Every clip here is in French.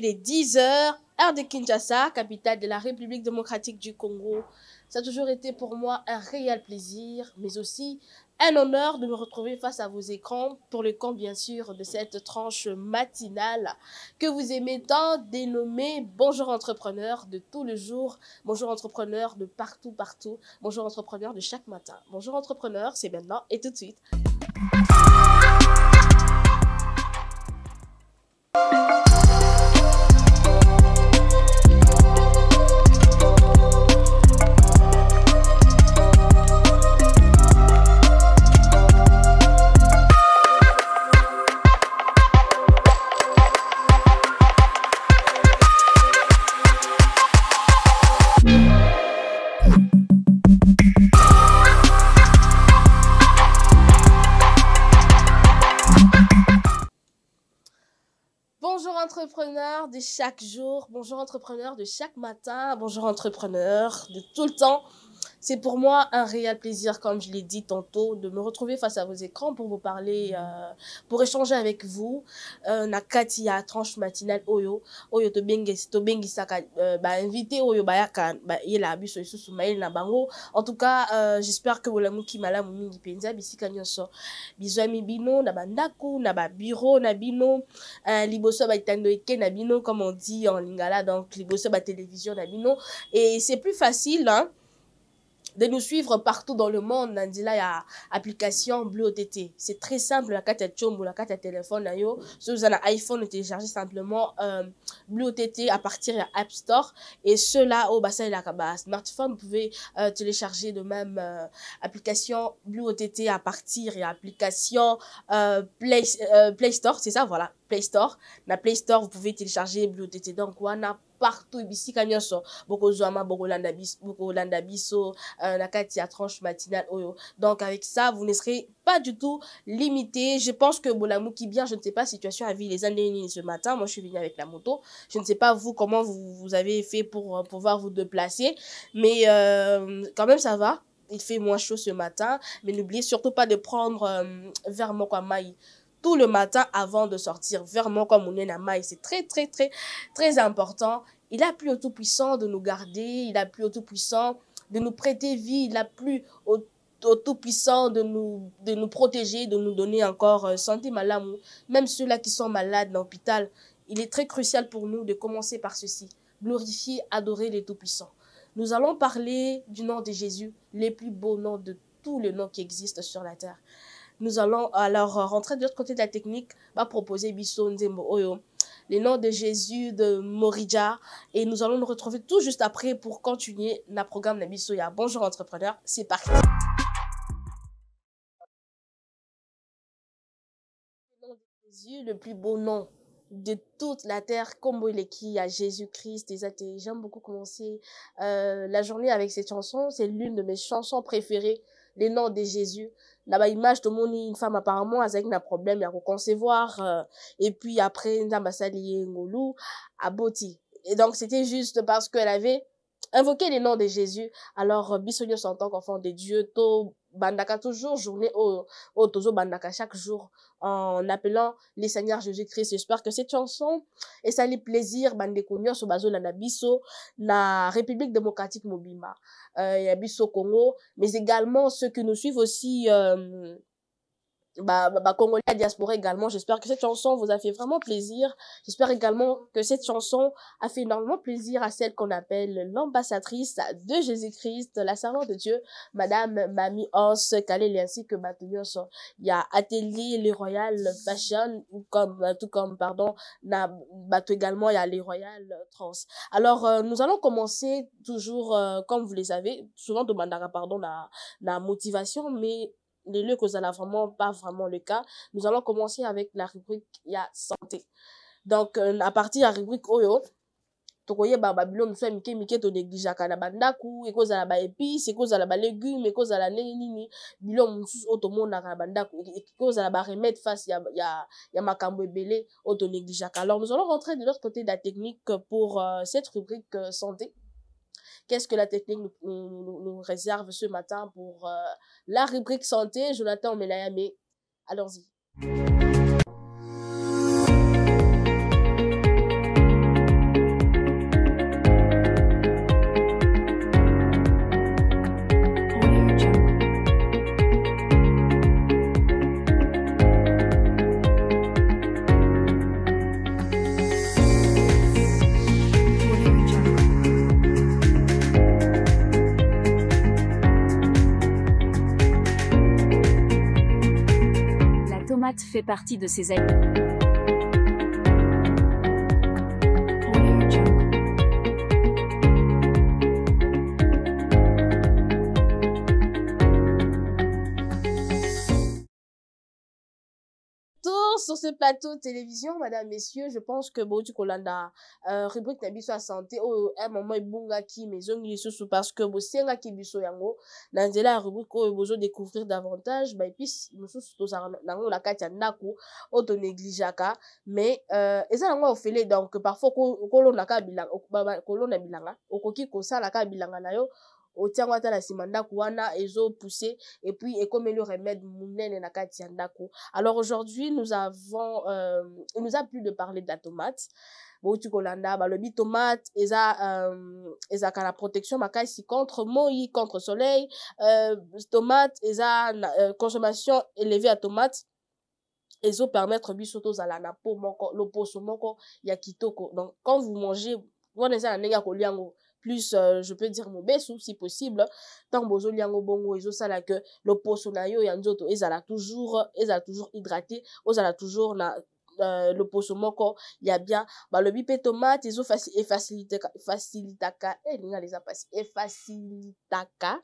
il est 10 heures, heure de Kinshasa, capitale de la République démocratique du Congo. Ça a toujours été pour moi un réel plaisir, mais aussi un honneur de me retrouver face à vos écrans pour le compte, bien sûr, de cette tranche matinale que vous aimez tant dénommer Bonjour entrepreneur de tout le jour, Bonjour entrepreneur de partout, partout, Bonjour entrepreneur de chaque matin. Bonjour entrepreneur, c'est maintenant et tout de suite. Bonjour entrepreneur de chaque jour, bonjour entrepreneur de chaque matin, bonjour entrepreneur de tout le temps. C'est pour moi un réel plaisir, comme je l'ai dit tantôt, de me retrouver face à vos écrans pour vous parler, pour échanger avec vous. Nakati ya tranche matinale oyo to bengi saka invité oyo bayaka yela biso isusu mail na bango. En tout cas, j'espère que vous l'avez qui malamu mingi penza bisika nyonso. Bizwami bino na bandaku na ba bureau na bino, liboso ba itando eke na bino comme on dit en lingala, donc liboso ba télévision na bino, et c'est plus facile hein de nous suivre partout dans le monde. Nandila ya application Blue OTT. C'est très simple, la carte chombo, la carte téléphone na yo. Si vous avez un iPhone, téléchargez simplement Blue OTT à partir de App Store. Et ceux-là, au bassin la smartphone, vous pouvez télécharger de même application Blue OTT à partir de l'application Play Store. C'est ça, voilà, Play Store. Dans Play Store, vous pouvez télécharger Blue OTT. Donc, on a partout ici kanyoso boko zoama boko landa biso na kati ya tranche matinale oyo. Donc avec ça vous ne serez pas du tout limité. Je pense que Bolamou qui bien, je ne sais pas situation à vie les années ce matin, moi je suis venue avec la moto, je ne sais pas vous comment vous avez fait pour pouvoir vous déplacer, mais quand même ça va, il fait moins chaud ce matin, mais n'oubliez surtout pas de prendre vers Mokwamai tout le matin avant de sortir, vraiment comme on est na maï, c'est très important. Il a plu au Tout-Puissant de nous garder, il a plu au Tout-Puissant de nous prêter vie, il a plu au Tout-Puissant de nous protéger, de nous donner encore santé malamu. Même ceux-là qui sont malades dans l'hôpital, il est très crucial pour nous de commencer par ceci, glorifier, adorer les Tout-Puissants. Nous allons parler du nom de Jésus, le plus beau nom de tous les noms qui existent sur la terre. Nous allons alors rentrer de l'autre côté de la technique, va proposer Bisso Nzembo Oyo, les noms de Jésus, de Morija, et nous allons nous retrouver tout juste après pour continuer le programme de Bisso Ya. Bonjour entrepreneur, c'est parti. Le nom de Jésus, le plus beau nom de toute la terre, comme il est qui à Jésus-Christ. J'aime beaucoup commencer la journée avec cette chanson, c'est l'une de mes chansons préférées, les noms de Jésus. Là-bas, image de une femme apparemment avec un problème à concevoir, et puis après, Ndambasali Ngolu à Boti. Et donc, c'était juste parce qu'elle avait invoqué les noms de Jésus. Alors, Bissonio en tant qu'enfant de Dieu, to bandaka toujours journée au tozo bandaka chaque jour en appelant les Seigneurs Jésus-Christ. J'espère que cette chanson et ça les plaisir bandekonyo so bazo la biso na République démocratique Mobima, ya biso Congo, mais également ceux qui nous suivent aussi Congolais à diaspora également. J'espère que cette chanson vous a fait vraiment plaisir. J'espère également que cette chanson a fait énormément plaisir à celle qu'on appelle l'ambassadrice de Jésus-Christ, la servante de Dieu, Madame Mami Os Kalele, ainsi que Batunios. Il y a Atelier Les Royal Fashion, tout comme, pardon, également, il y a Les Royal Trans. Alors, nous allons commencer toujours, comme vous les savez, souvent demandera, pardon, la motivation, mais les lieux que ça n'a vraiment pas vraiment le cas. Nous allons commencer avec la rubrique ya santé. Donc à partir de la rubrique oyo tokoye babilo mso mike to négligaka na bandaku ekoza la ba épices ekoza la ba légumes ekoza la nini bilo msusu otomona na bandaku ekoza la ba remède face ya makambo ebele oto négligaka. Alors nous allons rentrer de l'autre côté de la technique pour cette rubrique santé. Qu'est-ce que la technique nous réserve ce matin pour la rubrique santé? Jonathan Melayame, allons-y. fait partie de ses amis. Sur ce plateau de télévision, madame, messieurs, je pense que Bauti Kolanda, rubrique Nabiso à santé, un moment est bunga qui maison sous parce que Bosenga qui biso yango, dans la rubrique où besoin découvrir davantage, bah, et puis, nous sommes tous dans la carte naku, auto négligeaka, mais, et ça, on fait donc, parfois, kolon naka bilanga, kolon na bilanga, okoki kosa naka bilanga na yo, otiango ata na nsima ndako wana ezo pousser et puis ekomeli le remède munene na kati ya ndako. Alors aujourd'hui nous avons il nous a plu de parler de la tomate. Bauti kolanda balobi tomate eza la protection makasi contre moi contre soleil, tomate eza consommation élevée à tomate ezo permettre biso tozala na po moko loposo moko ya kitoko. Donc quand vous mangez wana eza na ndenge ya kolia yango plus je peux dire mobesu si possible tant bozo liango bongo ezo sala que le poso na yo ya nzoto ezala toujours hydraté ozala toujours na le poso moko ya bien balobi pe tomate ezo facilitaka ninga les apasi et facilitaka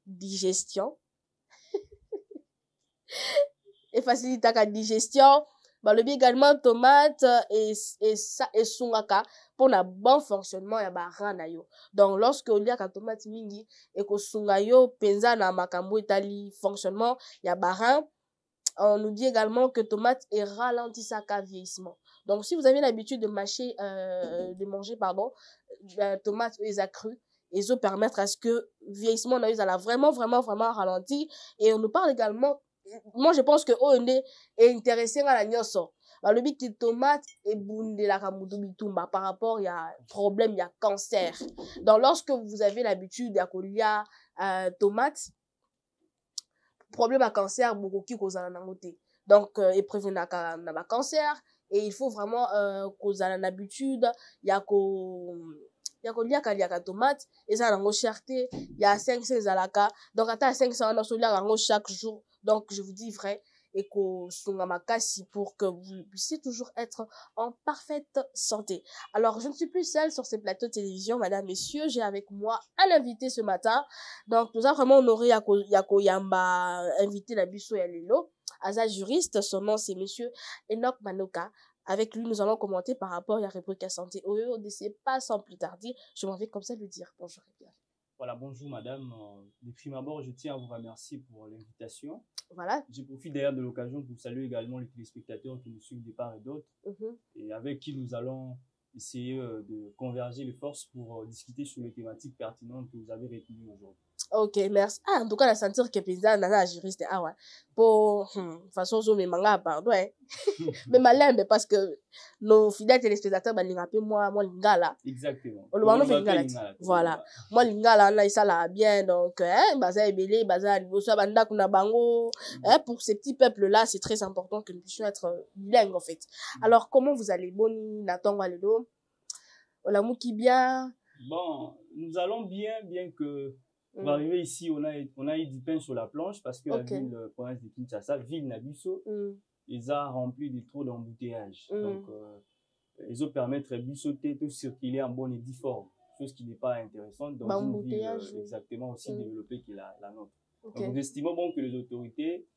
digestion et facilitaka digestion. Balobi également tomate et ça et sungaka pour un bon fonctionnement ya ba rein na yo. Donc lorsque on lia ka tomate mingi et ko sunga yo penza na makambo etali fonctionnement ya ba rein, on nous dit également que tomate est ralentissaka vieillissement. Donc si vous avez l'habitude de manger tomate eza cru et ça permettre à ce que vieillissement na yo ça vraiment ralenti. Et on nous parle également, moi je pense que OND est intéressé à la nyoso. Le but de tomate et bounde la kamudubitumba par rapport il y a problème il y a cancer. Donc lorsque vous avez l'habitude à kolia tomate problème à cancer beaucoup qui cause un nangote. Donc et prévenir na cancer et il faut vraiment cause une habitude il y a liaka tomate et ça nango cherté il y a 500 zalaka donc ata 500 na so liaka nango chaque jour. Donc je vous dis vrai et ko sunga makasi pour que vous puissiez toujours être en parfaite santé. Alors je ne suis plus seule sur ce plateau de télévision, madame, messieurs, j'ai avec moi un invité ce matin. Donc nous avons vraiment honoré Yako Yamba invité la biso ya lelo, Aza juriste, son nom c'est monsieur Enoch Manoka. Avec lui, nous allons commenter par rapport à la rubrique à santé. ODC, pas sans plus tarder, je m'en vais comme ça lui dire bonjour et bien. Voilà, bonjour madame. Depuis ma mort, je tiens à vous remercier pour l'invitation. Voilà. Je profite d'ailleurs de l'occasion pour saluer également les téléspectateurs qui nous suivent de part et d'autre et avec qui nous allons essayer de converger les forces pour discuter sur les thématiques pertinentes que vous avez retenues aujourd'hui. Ok, merci. Ah, en tout cas, la sentir que paysan nana juriste ah ouais. Pour façon zo me manga pardon. Mais malin parce que nos fidèles téléspectateurs ben rappellent moi lingala. Exactement. Voilà. Moi lingala na isala bien donc baza ebele baza liboso banda kuna bango pour ces petits peuples là, c'est très important que nous puissions être bilingues en fait. Alors comment vous allez boni na tonga lelo? Olamuki bien? Bon, nous allons bien que pour arriver ici, on a eu du pain sur la planche parce que la ville, province de Kinshasa, ville Nabiso, ils ont rempli de trop d'embouteillages. Donc, ils ont permis à Biso de circuler en bonne et due forme, chose qui n'est pas intéressante dans une ville exactement aussi développée que la nôtre. Okay. Donc, nous estimons bon que les autorités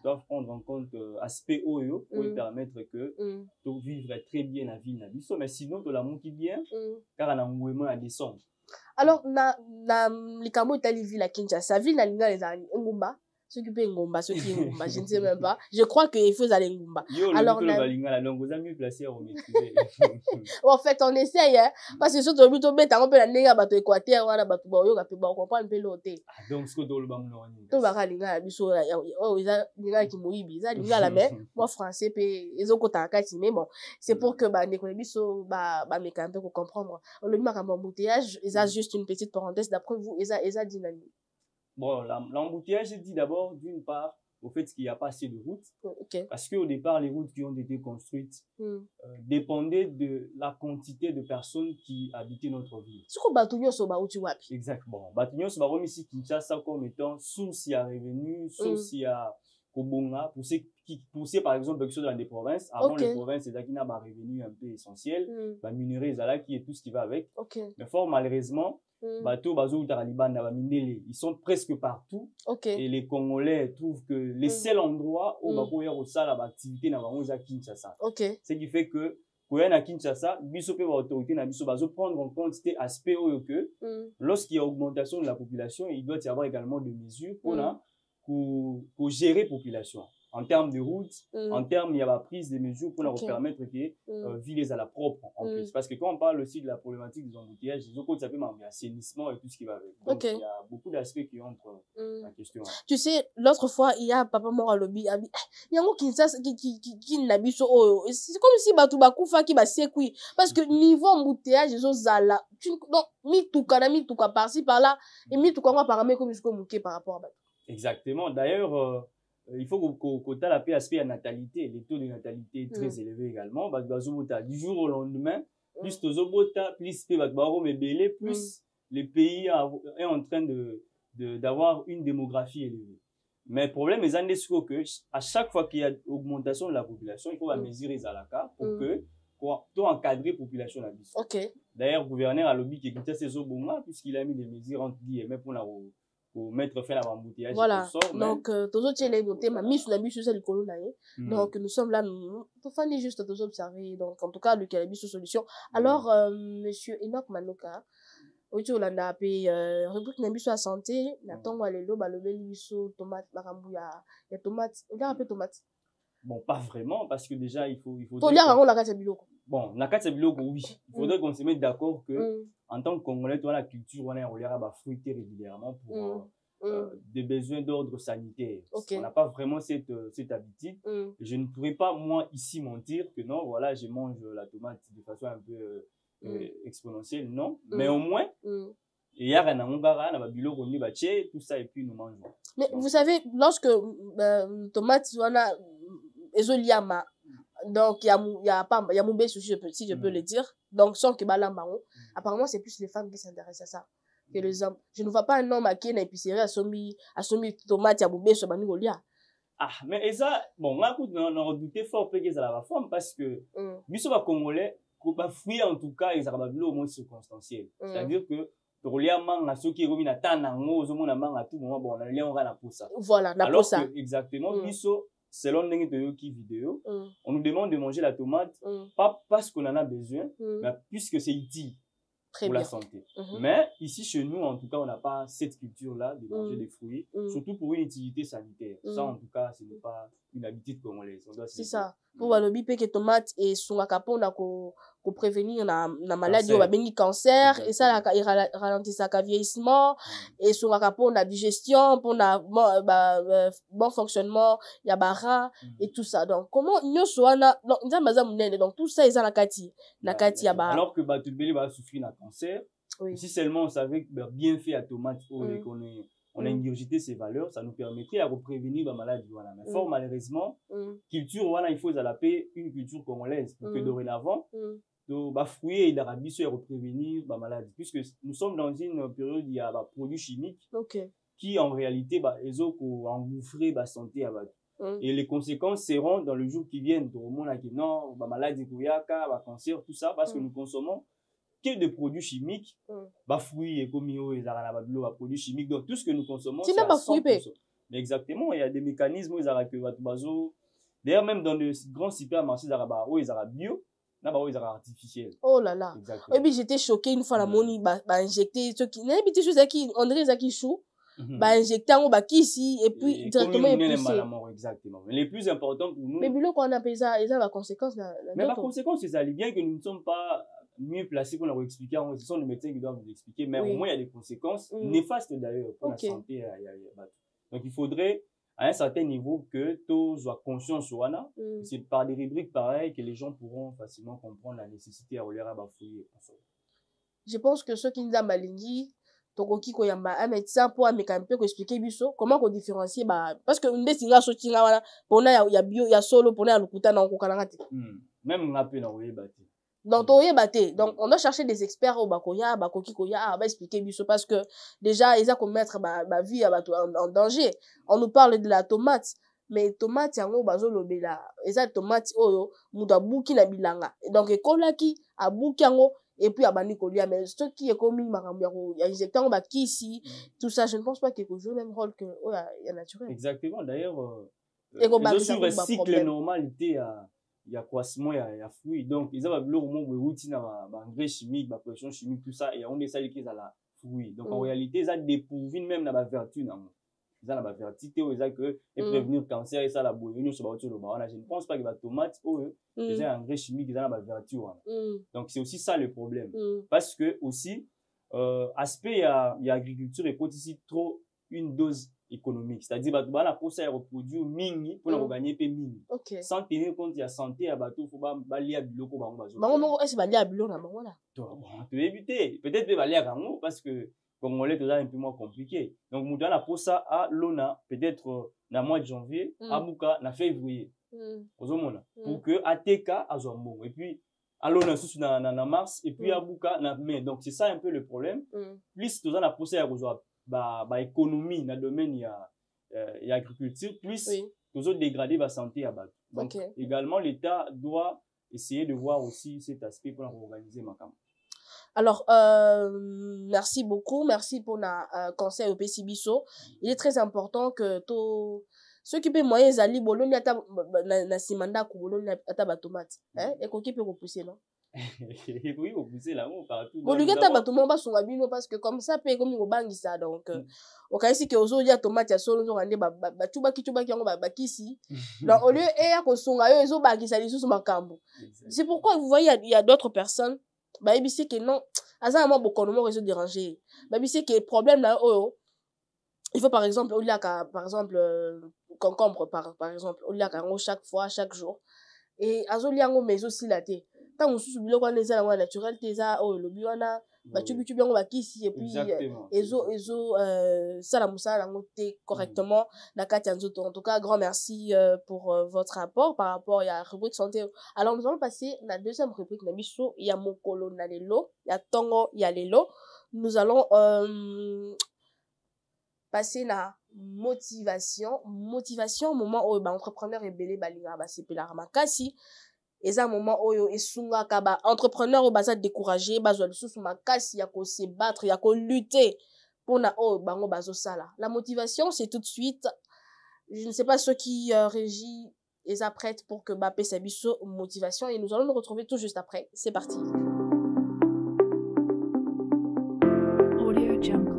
doivent prendre en compte l'aspect OEO pour permettre que de vivre très bien la ville Nabiso, mais sinon, de la monter bien, car on a un mouvement à descendre. Alors na likambo itali ville à Kinshasa ville na linga les ngumba ceux qui paient ngumba ceux qui ngumba je ne sais même pas je crois que il faut aller ngumba alors la linga donc vous avez mieux placé à maîtriser. En fait on essaye hein parce que surtout bito beta on peut la linga bato équateur wana bato ba yo ka pe ba comprendre pe loté donc ce que do le bam no ni to ba ka linga biso oh ils a linga ki moyibi ils a linga la mais moi français pe ezoko takati mais bon c'est pour que ba ndeko biso ba meka un peu pour comprendre on le makambo embouteillage ils a juste une petite parenthèse d'après vous ils a dynamique. Bon, l'embouteillage est dit d'abord, d'une part, au fait qu'il n'y a pas assez de routes. Parce qu'au départ, les routes qui ont été construites dépendaient de la quantité de personnes qui habitaient notre ville. Exact. Bon, Batunyo Soba ici Kinshasa comme étant source à revenus, source à Kobonga, pour ceux qui poussait par exemple quelque chose dans des provinces. Avant les provinces, c'est qui n'a pas revenu un peu essentiel, minerais qui est tout ce qui va avec. Mais fort malheureusement, ils sont presque partout. Et les Congolais trouvent que les seuls endroits où il y a l'activité à Kinshasa. Ce qui fait que quand à Kinshasa, l'autorité n'a prendre en compte cet aspect que lorsqu'il y a augmentation de la population, il doit y avoir également des mesures pour gérer la population. En termes de routes, en termes, il y a la prise des mesures pour leur permettre que villes à la propre en plus. Parce que quand on parle aussi de la problématique des embouteillages, ça peut m'amener assainissement et tout ce qui va avec. Donc, il y a beaucoup d'aspects qui entrent en question. Tu sais, l'autre fois, il y a papa mort à lobby, il y a un qui n'habite sur c'est comme si Batoubakufa qui va s'écouiller. Parce que niveau embouteillage, ils ont zala. Donc, mi tout par-ci, par-là, et mi tout par comme jusqu'au mouquet par rapport à Batou. Exactement. D'ailleurs, il faut qu'on ait la paix aspect à natalité. Les taux de natalité est très élevé également. Du jour au lendemain, plus plus le pays est en train d'avoir une démographie élevée. Mais le problème est que à chaque fois qu'il y a augmentation de la population, il faut mesurer ça pour que pour encadrer la population. D'ailleurs, le gouverneur a lobby qui est ces puisqu'il a mis des mesures entre guillemets pour mettre fin à l'embouteillage. Voilà. Donc, tous autres, les notés, ma mise sur la mise sur le colon. Donc, nous sommes là, nous faut juste nous observer. Donc, en tout cas, le cannabis sous solution. Alors, monsieur Enoch Manoka, aujourd'hui, on a appelé, rubrique n'a à santé, n'attend pas les lobes, le bélisso, tomate, marambouya, et tomate, on a appelé tomate. Bon, pas vraiment, parce que déjà, il faut. Pour dire, on a qu'à biloko. Bon, la carte biloko, oui. Il faudrait qu'on se mette d'accord que, en tant que Congolais, la culture, on a fruité régulièrement pour des besoins d'ordre sanitaire. On n'a pas vraiment cette habitude. Je ne pourrais pas, moi, ici, mentir que non, voilà, je mange la tomate de façon un peu exponentielle, non. Mais au moins, il y a un biloko, tout ça, et puis nous mangeons. Mais vous savez, lorsque tomate, on a ezoliama, donc il y a moubé si je peux le dire, donc sans que balambaron, apparemment c'est plus les femmes qui s'intéressent à ça que les hommes. Je ne vois pas un homme qui est dans l'épicerie à sommi tomate à moubé sur banigolia. Ah, mais ça, bon, on a redouté fort que ça la femme parce que biso ba congolais ba fruit en tout cas ils ont au moins circonstanciel. C'est-à-dire que voilà, alors que, exactement, selon qui vidéo, on nous demande de manger la tomate, pas parce qu'on en a besoin, mais puisque c'est utile pour la santé. Mais ici, chez nous, en tout cas, on n'a pas cette culture-là de manger des fruits, surtout pour une utilité sanitaire. Ça, en tout cas, ce n'est pas une habitude congolaise. C'est ça. Pour le bipé que tomate et son acapon pour prévenir la maladie ou le cancer, et ça, il ralentit sa vieillissement, et son acapon la digestion, pour bon fonctionnement, il y a bara, et tout ça. Donc, comment nous sommes donc tout ça, ils ont la kati. La kati, alors que Batubeli va souffrir d'un cancer, si seulement on savait bien fait à tomate, on a ingurgité ces valeurs, ça nous permettrait à prévenir la maladie. Voilà. Mais fort malheureusement, culture, voilà, il faut adapter une culture congolaise pour que dorénavant, fruits et l'Arabie soit prévenir la maladie. Puisque nous sommes dans une période où il y a des produits chimiques qui, en réalité, ils ont engouffré la santé. Et les conséquences seront dans le jour qui vient. Tout le monde a dit non, la maladie, le cancer, tout ça, parce que nous consommons que de produits chimiques, fruits et comme produits chimiques. Donc, tout ce que nous consommons, c'est à 100%. Mais exactement, il y a des mécanismes où ils ont d'ailleurs, même dans les grands supermarchés, où ils ont bio, là, ils ont artificiel. Oh là là. Et puis, j'étais choquée une fois, la moni, injecté, ceux qui, n'habite chose qui, André Zaki Chou, injecté en bas ici, et puis, directement, exactement. Mais les plus importants pour nous. Mais bilo, quand on appelle ça, ils ont la conséquence, mais la conséquence, c'est ça. Bien que nous ne sommes pas mieux placés pour leur expliquer, ce sont les médecins qui doivent nous expliquer, mais au moins il y a des conséquences néfastes d'ailleurs pour la santé. Donc il faudrait à un certain niveau que tous soient conscients sur Wana. C'est par des rubriques pareilles que les gens pourront facilement comprendre la nécessité à relire à bafouiller. Je pense que ceux qui nous ont maligné, tokoki koyamba un médecin pour un mécanicien expliquer biso comment on différencier parce que une singa sotinga wana pona ya bio ya solo pona ya lukuta na kokana te même ngape na oyeba te. Donc, on doit chercher des experts au Bakoya, Bakoki Koya, expliquer biso parce que déjà, ils ont commettre ma vie en danger. On nous parle de la tomate. mais tomate yango bazolobela eza tomate oyo mutu abuki na bilanga donc ekolaki abuki yango et puis abandi kolia mais soki ekomi makambo ya injecter yango bakisi tout ça je ne pense pas que joue le même rôle que ya naturel. Exactement, d'ailleurs ils sur un cycle normal il y a croissement il y a fruits donc ils ont biloko mo beuti na ba engrais chimique ba pression chimique tout ça et on est sali qu'ils a la fruits donc en réalité ça dépourvu même na ba vertu nango ils ont la vertu te ils a que et prévenir cancer et ça la boyoni sur ba le ba je ne pense pas que ba tomate ils ont engrais chimique ils ont la vertu donc c'est aussi ça le problème parce que aussi aspect il y a agriculture et ici trop une dose économique, c'est-à-dire que tu as pour reproduire mingi pour gagner peu mingi. Sans tenir compte de la santé à bateau, faut pas lier à biloko ba ngba zo. Maman, est-ce que lier à biloko na bango là? Tu éviter, peut-être pas lier à bango parce que congolais tout ça un peu moins compliqué. Donc muda na pour ça à lona peut-être na mois de janvier, à Buka na février. Ozomona pour que ATK azombo et puis à lona sous na mars et puis à Buka na mai. Donc c'est ça un peu le problème. Plus tout ça na pour ça à économie dans le domaine il y a agriculture plus toujours dégrader la santé à bas. Donc également l'État doit essayer de voir aussi cet aspect pour organiser ma campagne. Alors merci beaucoup, merci pour le conseil au PCBiso. Il est très important que ceux qui peuvent moyens ali boloni ata na simanda ku boloni ata ba tomate et ko qui peut repousser non. Oui, vous poussez là-haut partout. Bon, le gars t'as battu mon bas sur bino parce que comme ça paye comme il bangi ça donc au cas ici que ozo ya tomate ya solo nzo ande ba tuba ki yango ba kisi donc au lieu et ya ko songa yo ezo bangi ça lisusu makambo. C'est pourquoi vous voyez il y a d'autres personnes ba ebisi que non asa moi beaucoup non réseau déranger ba ebisi que problème là il faut par exemple au lieu par exemple concombre par exemple au lieu chaque fois chaque jour et azo liango mais aussi la té tant mususu biloko wana eza na naturel te eza oyo lobi wana bacubi yango bakisi et puis ezo sala musala yango te correctement na kati ya nzoto. En tout cas grand merci pour votre rapport par rapport à rubrique santé. Alors nous allons passer la deuxième rubrique na biso ya mokolo na lelo ya tongo ya lelo. Nous allons passer la motivation moment où entrepreneur ebele balinga ba sepela makasi. Et un moment où esunga kaba entrepreneur au baza découragé bazwa lisusu makasi ya ko se battre ya ko lutter pour na bango bazo sala. La motivation c'est tout de suite je ne sais pas ceux qui régit les apprêtent pour que Mbappé s'abisso motivation et nous allons nous retrouver tout juste après. C'est parti. Audio Jungle.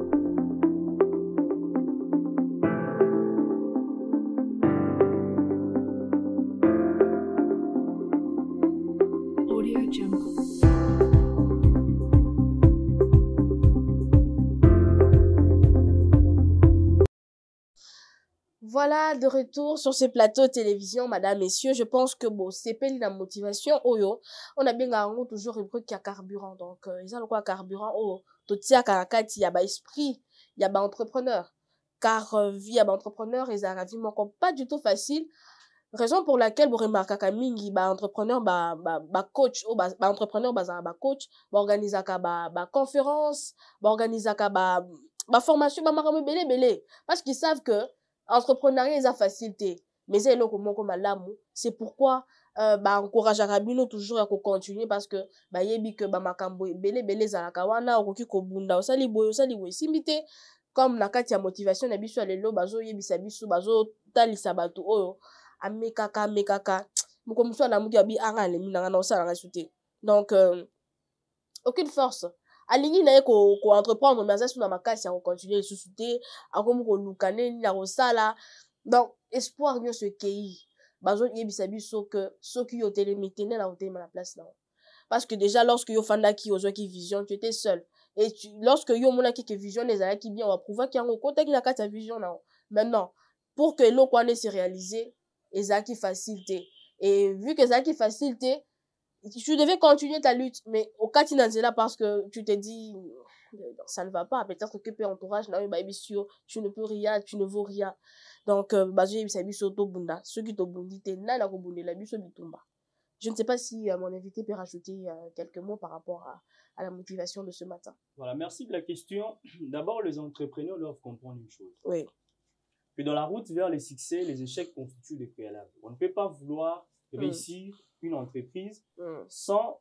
Voilà, de retour sur ce plateau de télévision, madame, messieurs. Je pense que bon, c'est pas la motivation. On a bien toujours rubrique qui a carburant. Donc, ils ont quoi carburant? Tout ça, il y a esprit, il y a entrepreneur. Car vie, il y a entrepreneur, ils ont la vie pas du tout facile. Raison pour laquelle vous remarquez que mingi entrepreneur coach entrepreneur coach organiser conférence organiser formation belé parce qu'ils savent que entrepreneuriat est facilité mais c'est là comment c'est pourquoi encourage rabino toujours à continuer parce que yebi que makambo belé za kawana okoki ko bunda osali boyo simité comme na kati ya motivation na biso lelo bazo yebisa biso bazo talisa bato oyo amekaka moko muso na muki abi anga le minanga na osala ngasute donc aucune force alingi na ko entreprendre mais ça na makasi ya continuer susute akomu ko lukane na osala donc espoir nyo ce kei bazo yebisa biso que soki yo télémitene na hôtel na place là parce que déjà lorsque yo fandaki ozo ki vision tu étais seul et lorsque yo mona ki vision les ala ki bien on va prouver qu'il y a un côté qui na kati vision là maintenant pour que l'eau qu'on se réaliser ezaki facilité et vu que ezaki facilité tu devais continuer ta lutte mais au cas là parce que tu te dis ça ne va pas peut-être que entourage là tu ne peux rien tu ne vaux rien donc bazo ça biso to bunda ceux qui to bundi te na la ko bundela biso bitumba. Je ne sais pas si mon invité peut rajouter quelques mots par rapport à la motivation de ce matin. Voilà, merci de la question. D'abord, les entrepreneurs doivent comprendre une chose. Oui. que dans la route vers le succès, les échecs constituent des préalables. On ne peut pas vouloir réussir une entreprise sans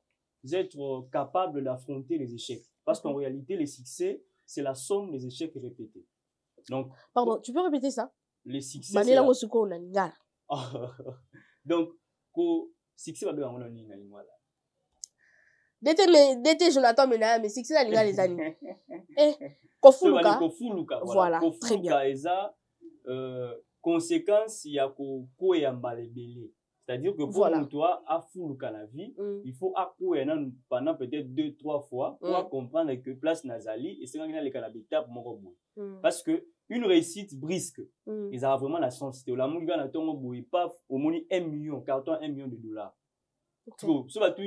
être capable d'affronter les échecs. Parce qu'en réalité, les succès, c'est la somme des échecs répétés. Donc, pardon, tu peux répéter ça? Les succès, c'est la... Donc, le succès, c'est la D'été, Jonathan, mais succès, c'est les années. Eh, Kofuluka. Voilà, très bien. Conséquence, il y a c'est-à-dire que pour toi, à fuluka la vie, il faut accouer pendant peut-être 2-3 fois pour comprendre que place Nazali et c'est quand il y a les canabétables parce que une réussite brisque, ils ont vraiment la chance. La mouga n'a pas au moins 1 million, carton 1 million de dollars. Ce va tout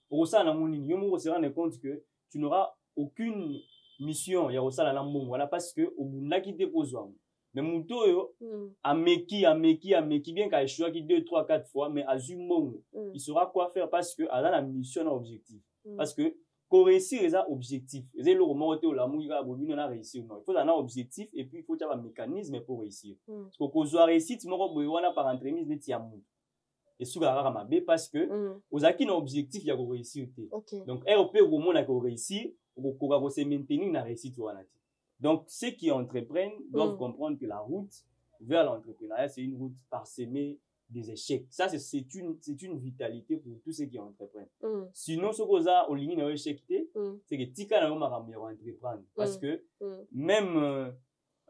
on se rend compte que tu n'auras aucune mission, il y a ça la voilà parce que au bout de qui dépose mais Mouto a meki bien qu'à échoué 2, 3, 4 fois mais à Zumbo il saura quoi faire parce que à la mission a objectif parce que pour réussir les objectifs les le moment où la mouille on a réussi non il faut un objectif et puis il faut avoir un mécanisme pour réussir parce que qu'on soit réussi tu m'auras besoin par entremise de tiamou et sous la rama b parce que aux acquis un objectif il y a réussir donc RP au moment où on réussit on se maintenir na réussite donc ceux qui entreprennent doivent comprendre que la route vers l'entrepreneuriat c'est une route parsemée des échecs. Ça, c'est une vitalité pour tous ceux qui entreprennent. Sinon, ce qu'on a au ligne d'échec, c'est que tika na ma entreprendre. Parce que même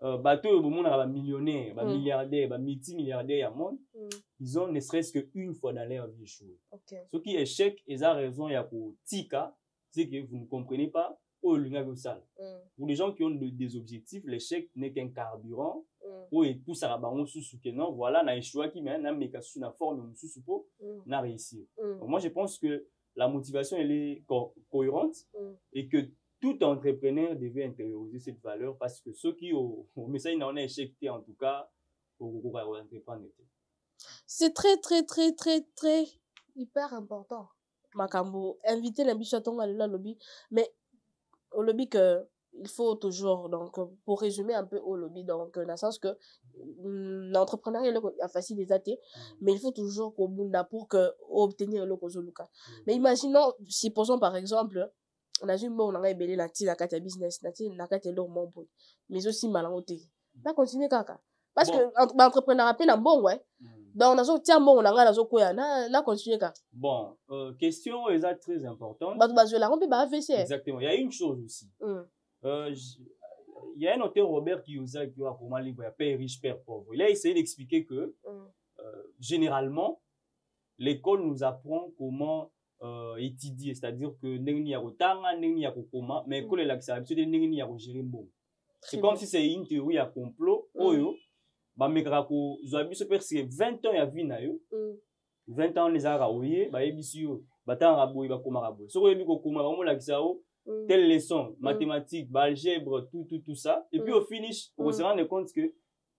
bateau au monde a millionnaire, milliardaire, multimilliardaire au monde, ils ont ne serait-ce qu'une fois dans leur vie échoué. Ce qui échec, ils ont raison, il y a pour tika, c'est que vous ne comprenez pas. Pour les gens qui ont des objectifs, l'échec n'est qu'un carburant. Et tout ça va non voilà na échoué qui mais na mécanisme na forme sous suppos na réussir. Moi je pense que la motivation elle est cohérente et que tout entrepreneur devait intérioriser cette valeur parce que ceux qui au message n'a échec en tout cas pour entreprendre. C'est très hyper important. Makambo inviter la bichaton à la lobby mais au lobby que il faut toujours, donc, pour résumer un peu au lobby, donc, dans le sens que l'entrepreneuriat est facile des athées, mais il faut toujours qu'au bout pour obtenir le Kozoluka. Mais imaginons, supposons par exemple, on a une bonne ébélé la tia business, la tia mon boy, mais aussi malangoté. Là, continuer kaka. Parce que l'entrepreneuriat est un bon, ouais. Donc, on a tiens bon, on a quoi, là, continuer kaka. Bon, question est très importante. Exactement, il y a une chose aussi. Il y a un auteur Robert Kiyosaki qui a pour moi livre Père riche, Père pauvre. Il a essayé d'expliquer que généralement l'école nous apprend comment étudier, c'est-à-dire que n'engi ya kotanga, n'engi ya kokoma, mais l'école est l'accès de n'engi ya gérer bon. C'est comme si c'est une théorie à complot. Oyo, ba mekrako zoabiso perse 20 ans ya vie na yo. 20 ans les ara oye, ba ebisio, ba tanga boy ba koma boy. So yebi ko koma ba mo l'accès telle leçon, mathématiques, algèbre, tout ça. Et puis au finish, on se rend compte que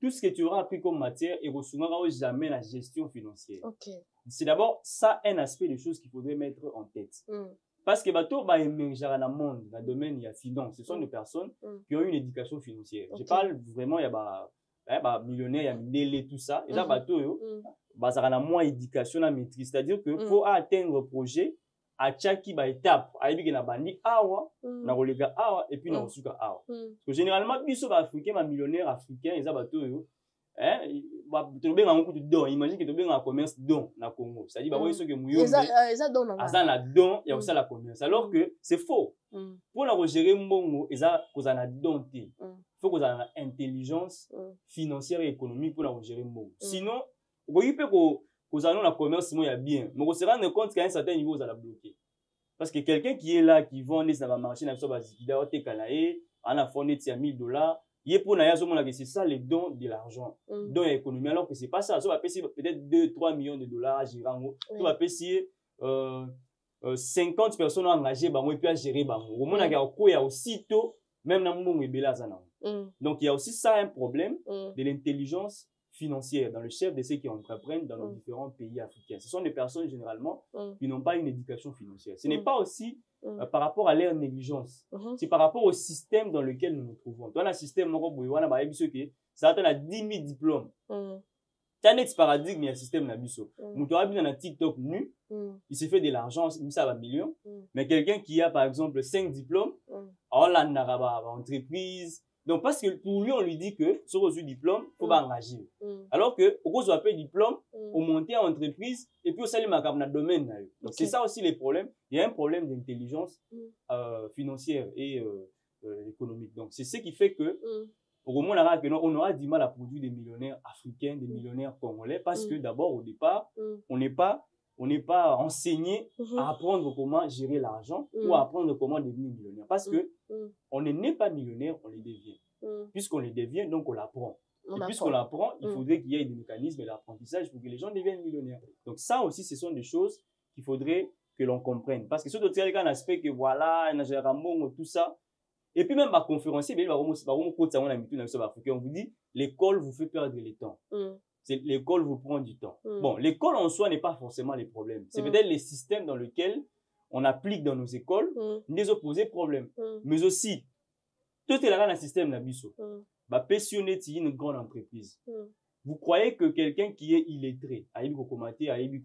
tout ce que tu auras appris comme matière et ressoussera jamais la gestion financière. C'est d'abord ça un aspect de choses qu'il faudrait mettre en tête. Parce que bateau va émerger dans le monde, dans le domaine il y a finance. Ce sont des personnes qui ont une éducation financière. Je parle vraiment il y a millionnaires, il y a millionnaires, tout ça. Et là bateau ça a moins éducation à maîtrise. C'est-à-dire que pour atteindre le projet à chaque étape ayebi na bandi awa na kolega awa et puis na osuka awa parce que généralement biso ba africain ba millionnaire africain eza bato yo ba to benga ngoku don imagine que to benga commerce don na Congo c'est-à-dire ba boyeso que muyombe eza don na don ya osala commerce alors que c'est faux pour la gérer mbongo eza kozana don te faut kozana intelligence financière et économique pour la gérer mbongo sinon okoyi pe ko allons la commerce moi ya bien mais on se rend compte qu'à un certain niveau vous allez bloquer parce que quelqu'un qui est là qui vend des ça va marcher dans ce basique d'ailleurs te kanae en a fourni $1,000 il pour na yazo que c'est ça les dons de l'argent dons économie alors que c'est pas ça va payer peut-être 2-3 millions de dollars à girango tu vas payer 50 personnes engagées bah moi puis à gérer bah au monde il y a aussitôt même dans mon ebela zana donc il y a aussi ça un problème de l'intelligence financière dans le chef de ceux qui entreprennent dans nos différents pays africains. Ce sont des personnes généralement qui n'ont pas une éducation financière. Ce n'est pas aussi par rapport à leur négligence. C'est par rapport au système dans lequel nous nous trouvons. Dans le système, ça atteint 10 000 diplômes. C'est un ex-paradigme, il y a un système Nabiso. Moutoura bien dans TikTok nu, il se fait de l'argent, ça va millions. Mais quelqu'un qui a par exemple 5 diplômes, alors là, on a une entreprise. Donc, parce que pour lui, on lui dit que sur le diplôme, il faut pas engager. Alors que, au cause de diplôme, on monte en entreprise et puis on s'allie dans le domaine. Donc, c'est ça aussi les problèmes. Il y a un problème d'intelligence financière et économique. Donc, c'est ce qui fait que, pour moi, on aura du mal à produire des millionnaires africains, des millionnaires congolais, parce que d'abord, au départ, on n'est pas enseigné à apprendre comment gérer l'argent ou à apprendre comment devenir millionnaire. Parce que on n'est pas millionnaire, on les devient. Puisqu'on les devient, donc on l'apprend. Et puisqu'on l'apprend, il faudrait qu'il y ait des mécanismes d'apprentissage pour que les gens deviennent millionnaires. Donc ça aussi, ce sont des choses qu'il faudrait que l'on comprenne. Parce que sur d'autres cas, un aspect que voilà, tout ça. Et puis même ma conférencier, on vous dit, l'école vous fait perdre le temps. L'école vous prend du temps. Bon, l'école en soi n'est pas forcément les problèmes. C'est peut-être les systèmes dans lesquels on applique dans nos écoles des opposés problèmes. Mais aussi, tout est là dans le système Nabiso. Passionné une grande entreprise. Vous croyez que quelqu'un qui est illettré, a eu commenté, a eu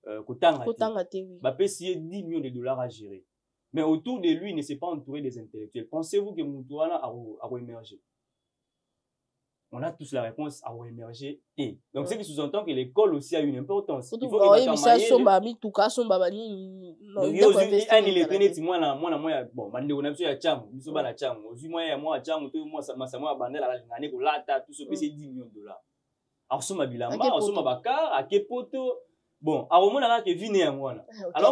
peut essayer 10 millions de dollars à gérer. Mais autour de lui, il ne s'est pas entouré des intellectuels. Pensez-vous que Moutouana a émergé? On a tous la réponse à émerger. Et donc, ce qui sous-entend que l'école aussi a une importance. Il faut que bon, alors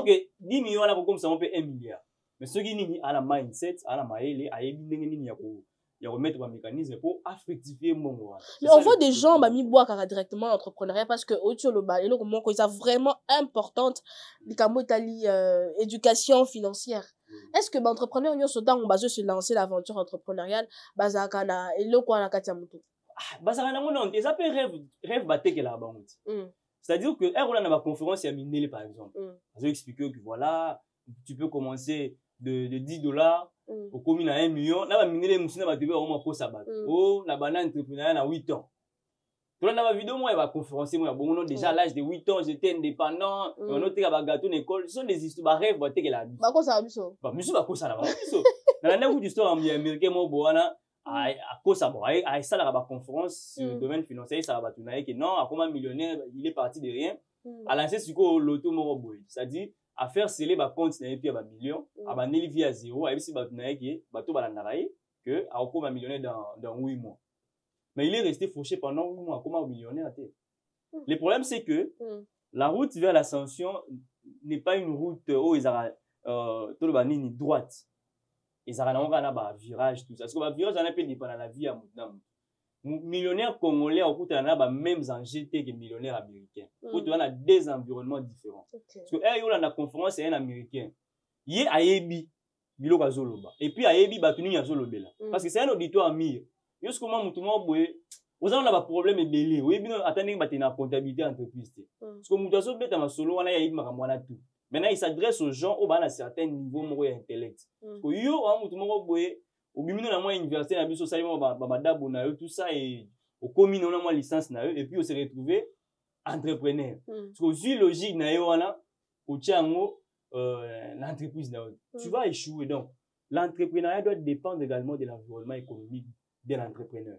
que 10 millions, comme ça, on peut 1 milliard. Mais ce qui est à la mindset, à la maïle, à il y a remettre un mécanisme pour affectifier mon monde. Mais on voit des gens qui boivent directement l'entrepreneuriat parce que c'est vraiment importante l'éducation financière. Est-ce que l'entrepreneur ont basé sur lancer l'aventure entrepreneuriale bazakana et le quoi na katiamuto? Bazakana mon ils appellent rêve batté que la banque. C'est-à-dire que on a ma conférence à Minélé par exemple. J'ai expliqué que voilà, tu peux commencer de 10 dollars au commune à 1 million. Là, Minélé Moussina va devoir au moins pour ça. Oh, la banane entrepreneuriat à 8 ans. Dans ma vidéo, moi, il va conférencer, moi, bon, déjà à l'âge de 8 ans, j'étais indépendant, on a un gâteau d'école. Ce sont des histoires, rêve, batté que la vie. Bah, quoi ça va, biso? Bah, monsieur, bah, quoi ça va, biso? Dans la navire d'histoire américaine, moi, boana, à cause ça, bon, à ça, la conférence sur le domaine financier, ça va tout que non, à comment un millionnaire, il est parti de rien, à lancer ce qu'on l'auto moroboy. C'est-à-dire, à faire sceller, bah, compte, c'est un peu à million, à bah, n'élever vie à zéro, à si bah, tout bah, tout, bah, l'anaraï, que, à encore un millionnaire dans 8 mois. Mais il est resté fauché pendant 8 mois, comment un millionnaire. Le problème, c'est que la route vers l'ascension n'est pas une route où ils ont une droite. Ils ont un virage, tout ça. Parce que le virage, on a peu dépendant de la vie à Moudam. Millionnaire congolais, on a les mêmes enjeux que les millionnaires américains. On a des environnements différents. Parce que la conférence, c'est un américain. Il est à Ebi, et puis à Ebi, il y a Zolobela. Parce que c'est un auditoire mire. Comment mutumo boye ozana na ba problème ebele oui bino attendez ba tena comptabilité entreprise parce que mutaso beta masolo wana ya yima mwana tout maintenant il s'adresse aux gens au bana certain niveau mo ya intellect parce que yo mutumo boye obimino na moi université na biso salimo ba dabo na yo tout ça et au commune na moi licence na yo et puis on se retrouver entrepreneur parce que aussi logique na yo wana au tiango l'entreprise na yo tu vas échouer. Donc l'entrepreneuriat doit dépendre également de l'environnement économique de l'entrepreneur.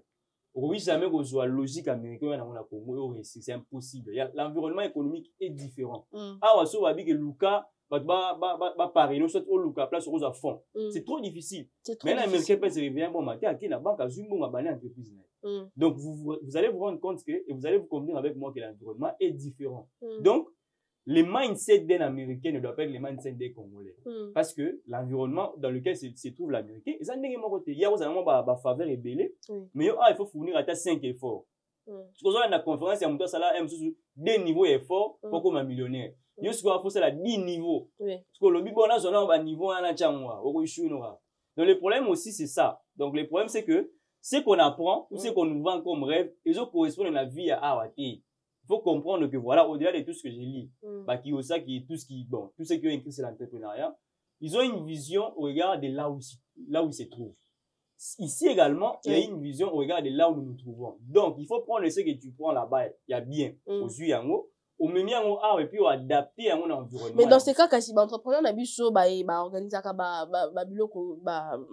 Oui, jamais qu'on soit logique américaine dans le Congo, c'est impossible. L'environnement économique est différent. Ah, on va dire que Luca va parler, nous sommes au Luca place aux à fond. C'est trop difficile. Mais l'américain peut se réveiller bon matin à qui la banque a zoomé ma banane entreprise. Donc vous allez vous rendre compte que et vous allez vous convenir avec moi que l'environnement est différent. Donc les mindsets d'un Américain ne doivent pas être les mindsets des Congolais. Parce que l'environnement dans lequel se trouve l'Américain, il y a une faveur et belé, mais il faut fournir à 5 efforts. Parce que dans la conférence, il y a des niveaux d'efforts pour comme un millionnaire. Il y a 10 niveaux. Parce que le but, c'est un niveau à la donc le problème aussi, c'est ça. Donc le problème, c'est que ce qu'on apprend ou ce qu'on nous vend comme rêve, ils correspondent à la vie à Awati. Il faut comprendre que voilà, au-delà de tout ce que j'ai lu, qui est tout ce qui, bon, tout ce qui est écrit sur l'entrepreneuriat, ils ont une vision au regard de là où ils se trouvent. ici également, il y a une vision au regard de là où nous nous trouvons. Donc, il faut prendre ce que tu prends là-bas, il y a bien, aux yeux en haut, au même temps, et puis on adapter à mon environnement. Mais dans ces cas, quand l'entrepreneur n'a pas organiser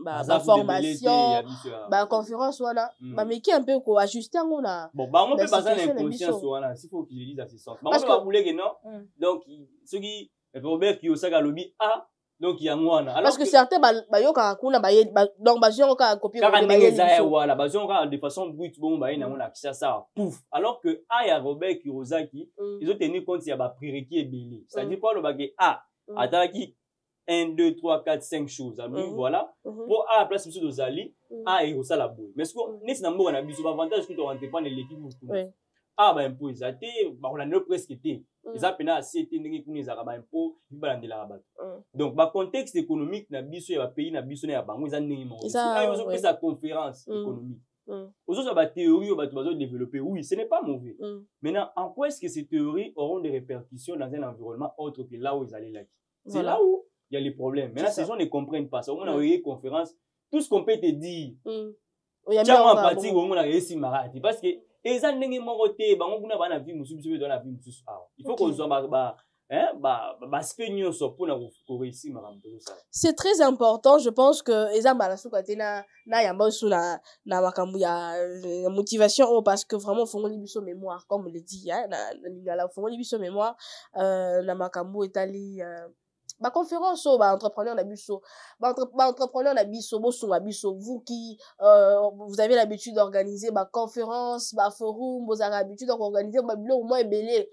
la formation, la conférence, voilà, mais qui un peu quoi, ajuster on a. Bon, on peut passer l'inconscience, voilà, s'il faut qu'il dise à ce sens. Parce que vous voulez que non, donc, ceux qui, Robert qui au sac à lobby A, donc il y a moi. Parce que certains, donc, copier de façon brute, bon, on a ça, pouf. Alors que A, il y a Robert Kiyosaki, ils ont tenu compte, il y a un prérequis et belé. C'est-à-dire quoi, le baguette A, attends, 1, 2, 3, 4, 5 choses. Voilà. Pour A, place, monsieur Dozali, A, il y a la boue. Mais ce qu'on est, c'est un avantage que tu vas entreprendre l'équipe. Ah, bah, impôt, ils ont on a presque été. Ils ont peine à c'était ils ont impôt, ils ont de la rabat. Donc, bah, contexte économique, na biso, il y a pays, na biso, il y a bango, ils ont némo. Ils ont pris sa conférence économique. Aujourd'hui, la théorie, on va développer. Oui, ce n'est pas mauvais. Maintenant, en quoi est-ce que ces théories auront des répercussions dans un environnement autre que là où ils allaient là? C'est là où il y a les problèmes. Maintenant, ces gens ne comprennent pas ça. On a eu une conférence, tout ce qu'on peut te dire. Tiens, en pratique, on a réussi marati. Parce que, il faut qu'on soit c'est très important, je pense que na motivation parce que vraiment faut qu'on mémoire comme on le dit hein faut mémoire na makambu etali ba conférence entrepreneur na biso entrepreneur na biso vous qui vous avez l'habitude d'organiser ba conférence ba forum vous avez l'habitude d'organiser ba bilo au moins belé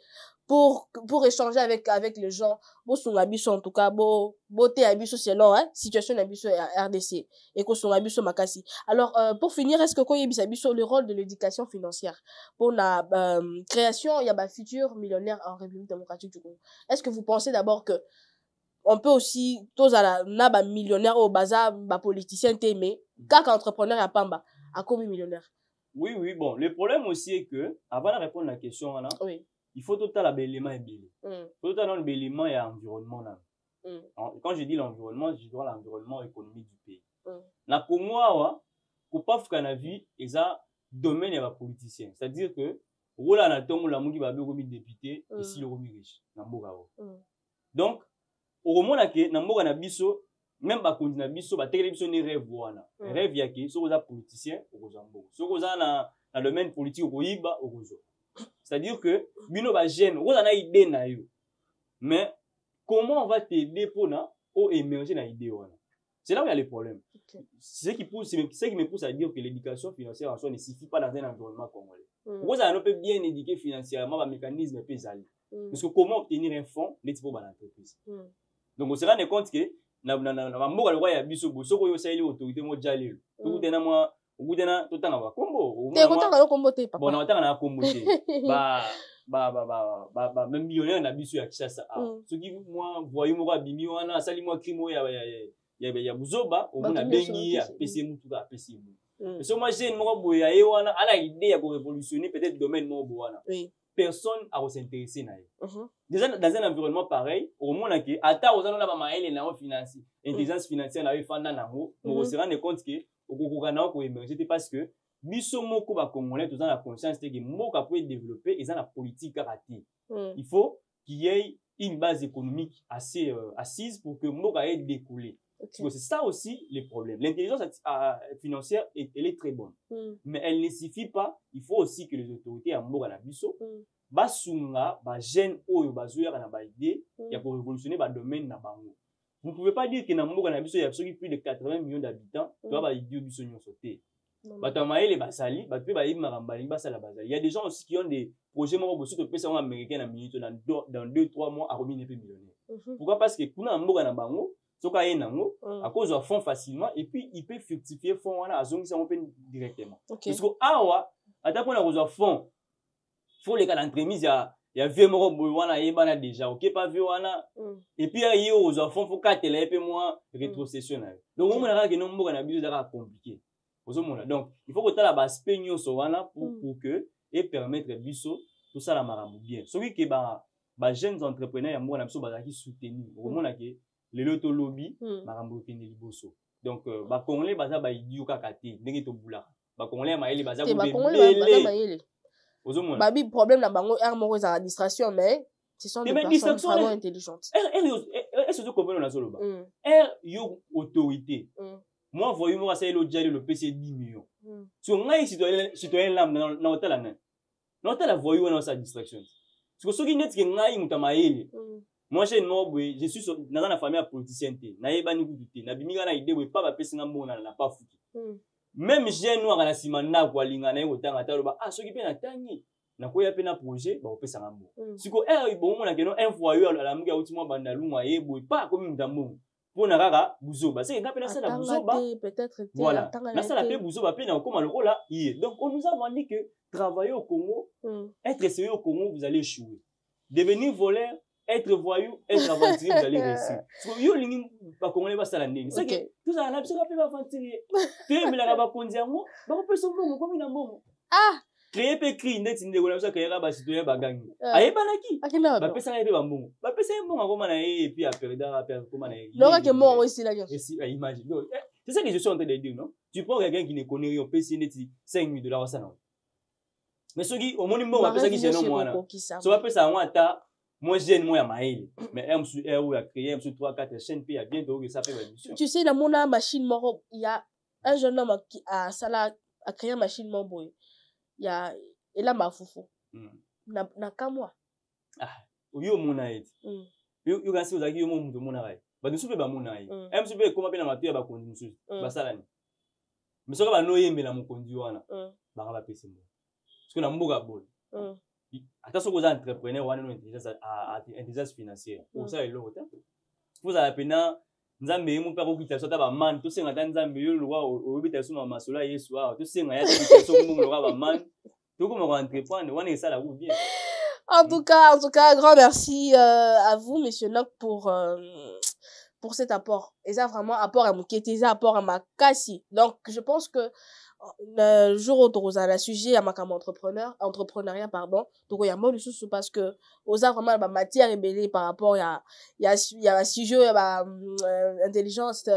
pour échanger avec les gens en tout cas beauté abiso selon hein situation abiso RDC et ko son abiso makasi. Alors pour finir, est-ce que ko yebisa biso le rôle de l'éducation financière pour la création il y a ba futur millionnaire en République démocratique du Congo? Est-ce que vous pensez d'abord que on peut aussi tous à la millionnaire au bazar ba politicien témé kaka entrepreneur à pamba à combien millionnaire? Oui, bon, le problème aussi est que avant de répondre à la question là, il faut tout à l'élément et belé. Il faut tout à l'élément et environnement là. Quand je dis l'environnement, je dis l'environnement économique du pays. Na pour moi pour pas faire na vie et ça domaine et politicien. C'est-à-dire que rola na tongo la mungi ba be comme député et si le romi riche na mboka wa. Donc au moment là que na mboka na biso même ba kondi na biso ba tekele biso ni rêve wana. Rêve yake so za politicien au Kozambo. So za na domaine politique au Koyiba au Kozo. C'est-à-dire que bino ba jeune on a une idée na yo. Mais comment on va t'aider pour na au émerger na idée wana? C'est là où il y a les problèmes. C'est ce qui me pousse à dire que l'éducation financière en soi ne suffit pas dans un environnement congolais. Pourquoi ça ne peut bien éduquer financièrement un mécanisme pesant? Parce que comment obtenir un fonds n'est pas dans l'entreprise. Donc on se rend compte que na mboka le roi ya biso boso ko yo saeli autorité mo jalelo. Tout tena moi au bout d'un tout temps va combo. Te content na combo te papa. Bon na na combo te. Même millionnaire na biso ya Kishasa. Ce qui moi voyez moi bimi wana sali moi crimo ya buzoba au mona bengi ya PC mutu ka PC mutu. Parce que moi j'ai une moi boya e wana ala idée ya ko révolutionner peut-être domaine mo boana. Personne à s'intéresser na déjà dans un environnement pareil au monde que ata ozana na ba maele na financier intelligence financière na fanda na mo se rendre compte que okokoka na ko émerger parce que biso moko ba congolais tous dans la conscience que moko peut développer et dans la politique raté. Il faut qu'il y ait une base économique assez assise pour que moko ait découlé. C'est ça aussi le problème. L'intelligence financière elle est très bonne. Mais elle ne suffit pas. Il faut aussi que les autorités à mboka na biso basunga ba jeune oyo bazoya na ba idée ya pour révolutionner ba domaine na bango. Vous ne pouvez pas dire que na mboka na biso il y a plus de 80 millions d'habitants, toi ba idée biso nyonso te. Batamaele basali, batpe ba yima rambali basala basali. Il y a des gens aussi qui ont des projets mo bosso to pesa américain na minute dans 2-3 mois à revenir millionnaire. Pourquoi? Parce que kuna mboka na bango soka yenango à cause de fonds facilement et puis il peut fructifier fonds wana azongi ça on peut directement. Parce que awa atako na cause de fonds faut les cas d'entremise il y a vieux moko boywana yebana déjà OK pas vieux wana et puis il y a aux fonds faut katela et puis moi rétrocession na. Donc on mona que no mboka na biso ça compliqué. Donc il faut que tu la base peigno so wana pour que et permettre biso tout ça la maramu bien. Celui qui ba jeunes entrepreneurs ya mboka na biso bazaki soutenir au mona que le loto lobby marambo kende liboso Donc ba congolais baza ba idiot kaka te ndenge to bula ba congolais maele baza ko belé ozomona ba bi problème na bango er moko za administration mais ce sont des personnes vraiment intelligentes est-ce que tu comprends na solo ba yo autorité moi voyez moi ça le dialogue le PC 10 millions so ngai citoyen lambda na hôtel na hôtel la voyou na sa distraction parce que ce qui net que ngai mutamaele moi j'ai noble je suis dans la famille politicien te na yeba ni kutu te na bimika na idée we pas ba pesi nga mbona na pas fuki même j'ai noir na sima na kwa linga na yo tanga ta ba soki pe na tangi na koya pe na projet ba opesa nga mbo siko bon mona keno un fois yo la muka uti mo banda lunga yebo pas comme ndambo pona kaka buzoba c'est nga pe na sala buzoba peut-être voilà na sala pe buzoba pe na koma lokola hier donc on nous a dit que travailler au Congo être sérieux au Congo vous allez échouer devenir voleur être voyou, être aventurier, vous allez réussir. Parce que yo lingi pas congolais pas ça la nene. C'est que tout ça là, c'est pas aventurier. Tu mais la ba kondia mo, ba ko so mo comme ina mo. Ah, créer pe cri net inde ko na so créer ba citoyen ba gangi. Aye banaki. Ba pesa na ba mbongo. Ba pesa mbongo comme na et puis à perdre comme na. Non que mort aussi là. Et si imagine. C'est ça que je suis en train de dire non. Tu prends quelqu'un qui ne connaît rien, pesa net $5,000 ça non. Mais ce qui au moins mbongo ba pesa qui c'est non moi là. So ba pesa moi ta moi jeune moi ya maïli mais M sur R ou a créé M sur 3 4 chaînes puis a bientôt que ça fait émission. Tu sais dans mon machine moro il y a un jeune homme qui a créé une machine moro il y a et là ma foufou na kamwa yo mona eti yo kasi ozaki yo mutu mona rai ba nsupe ba mona yi M sur comment pe na matu ya ba kondi musu ba salani mais soka ba no yembela mukondi wana ba ba pese mo parce que na mboka bol attention aux entrepreneurs wana no intelligence financière pour ça elo ta vous avez pena nzambe mu pa ko kita sota ba man to senga ta nzambe yo lo o bita suma masola yesu a to senga ya to so mu lo ba man to ko mo entreprendre wana ça la ou bien en tout cas grand merci à vous monsieur Nock pour cet apport et ça vraiment apport à Mukete ça apport à Makasi donc je pense que le jour où tu as le sujet à ma entrepreneuriat pardon donc il y a mot de sous parce que aux a vraiment la matière ébellée par rapport il y a un sujet intelligence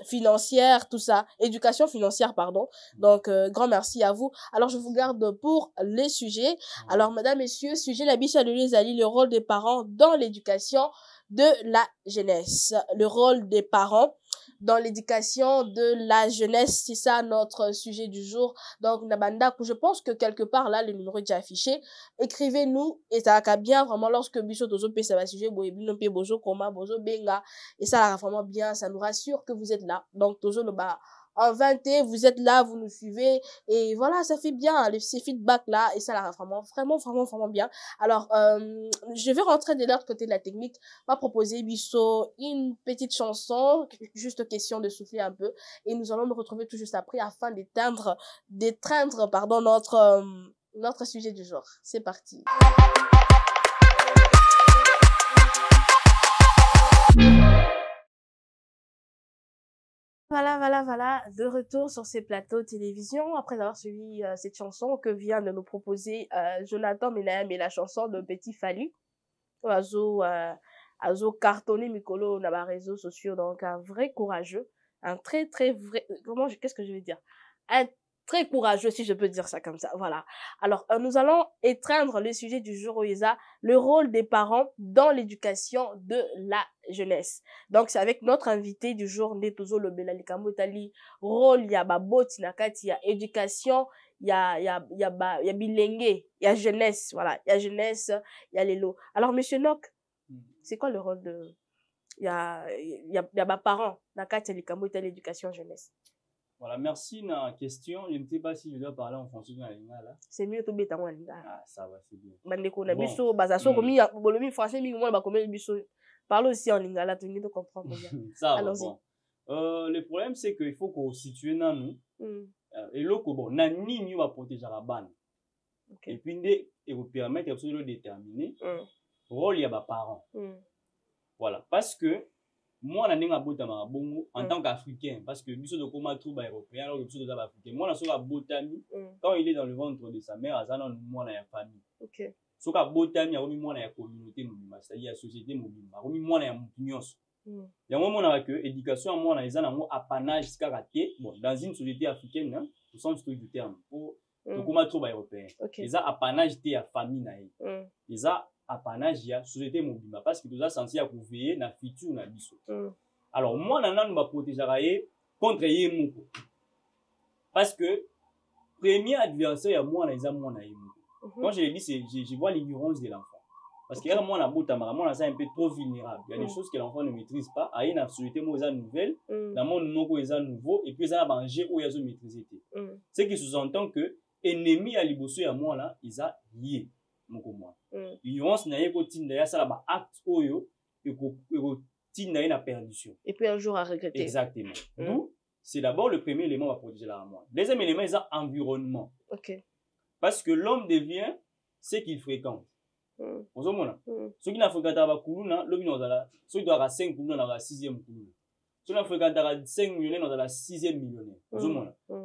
financière tout ça éducation financière pardon donc grand merci à vous alors je vous garde pour les sujets alors mesdames messieurs sujet la biche à le rôle des parents dans l'éducation de la jeunesse le rôle des parents dans l'éducation de la jeunesse, c'est ça notre sujet du jour. Donc, Nabanda, je pense que quelque part là, le numéro est déjà affiché. Écrivez-nous et ça va bien vraiment lorsque Bichot Tozo P, ça va sujet, Boébino P, Bozo, Koma, Bozo, Benga. Et ça va vraiment bien, ça nous rassure que vous êtes là. Donc, Tozo, le bas. En 20, vous êtes là, vous nous suivez, et voilà, ça fait bien, ces feedbacks-là, et ça, là, vraiment bien. Alors, je vais rentrer de l'autre côté de la technique, va proposer, Bisso, une petite chanson, juste question de souffler un peu, et nous allons nous retrouver tout juste après, afin d'étreindre, pardon, notre sujet du jour. C'est parti. Voilà, de retour sur ces plateaux de télévision, après avoir suivi cette chanson que vient de nous proposer Jonathan Menahem et la chanson de Petit Fallu. Azo cartonné Mikolo dans les réseaux sociaux, donc un vrai courageux, un très vrai, qu'est-ce que je vais dire? Un très courageux, si je peux dire ça comme ça, voilà. Alors, nous allons étreindre le sujet du jour, Oisa, le rôle des parents dans l'éducation de la jeunesse. Donc, c'est avec notre invité du jour, Netozo Lobela Likamotali, rôle, ya baboti nakati, ya éducation, ya bilenge, ya jeunesse, voilà, ya jeunesse, ya lelo. Alors, monsieur Nock, c'est quoi le rôle de, ya parents, nakati, ya Likamotali, éducation jeunesse? Voilà, merci na question. Je ne sais pas si je dois parler en français ou en lingala. C'est mieux de bêta en lingala. Ah, ça va, c'est bien. Bandeko na biso bazaso komi bolomi français mi moi ba komi biso. Parle aussi en lingala, tu ne comprends pas bien. Ça va. Bon. Le problème c'est que il faut qu'on situe dans nous. Et loko bon, na nini va protéger la bande. Et puis et vous permettre absolument de déterminer rôle ya ba parents. Voilà, parce que moi na ninga bota ma bongo en tant qu'Africain parce que biso de koma tout ba européen alors que biso de za africain moi na soka botami quand il est dans le ventre de sa mère azana moi na ya famille soka botami a remis moi na ya communauté mobimba c'est-à-dire la société mobimba remis moi na ya munyos yango mona que éducation mona eza nango apanage kaka te bon dans une société africaine hein, au sens strict du terme pour tokoma trop ba européen eza apanage te ya famille na ye eza apanage ya société mobimba parce que toza censé ya veiller na futur na biso alors mwana nanu ba protéger ye contre ye moko parce que premier adversaire ya mwana eza mwana ye moko quand je le dis c'est je vois l'ignorance de l'enfant. Parce qu'il y a un peu trop vulnérable. Il y a des choses que l'enfant ne maîtrise pas. Il y a une société nouvelle, dans le monde est nouveau, et puis il y a un danger où il y a une maîtrise. Ce qui sous-entend que l'ennemi à l'Ibosso et à moi, là, ils sont liés. L'ignorance n'a pas de ça, là, acte oyo, et qu'il la perdition. Et puis un jour à regretter. Exactement. Donc, c'est d'abord le premier élément à protéger la moi. Deuxième élément, c'est l'environnement. Parce que l'homme devient ce qu'il fréquente. Ceux qui n'ont pas kuluna, l'homme n'a ceux qui doivent 5 kuluna dans la 6e kuluna. Ceux qui n'ont pas 5 millionnaires dans la 6e millionnaire.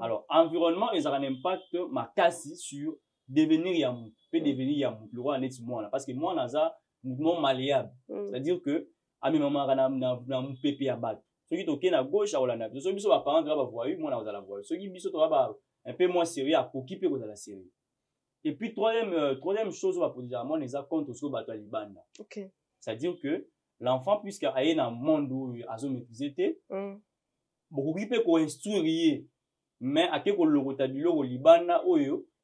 Alors, environnement, ils ont un impact ma casse sur devenir yamou. Peut devenir yamou. Le roi n'est moi là. Parce que moi, on a un mouvement malléable. C'est-à-dire que, à mes moments, on a un pépé à battre. Ceux qui sont à gauche, à Hollande. Ceux qui sont à parents, on va moi, on a la voix. Ceux qui sont un peu moins sérieux, à occuper de la série. Et puis, troisième chose, on va pour dire, on les a contre ce que bateau Libanda. C'est-à-dire que l'enfant, puisqu'il y a un monde où il a maîtrisé, beaucoup qui peut construire, mais à quel le rotabilo au Libanda,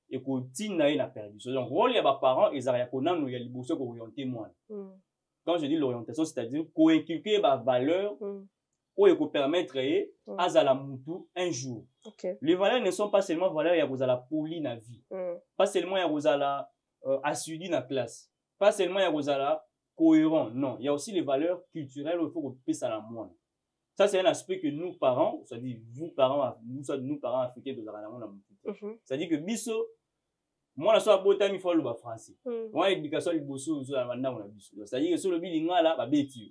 et qu'on tient à perdu. Donc, rôle, il y a des parents, ils ont qu'on a les bourses pour orienter moins. Quand je dis l'orientation, c'est-à-dire qu'on inculque des valeurs, ou il peut permettre à la moutou un jour. Les valeurs ne sont pas seulement valeurs, il y a la poli na vie. Pas seulement il y a la assidu na classe. Pas seulement il y a la cohérent. Non, il y a aussi les valeurs culturelles où il faut qu'on puisse à la moine. Ça, c'est un aspect que nous, parents, c'est-à-dire vous, parents, nous, parents africains, nous avons la moutou. C'est-à-dire que biso, moi, je suis à il faut le français. Moi, l'éducation, c'est c'est-à-dire que sur le bilingue, là, bah, bêtise.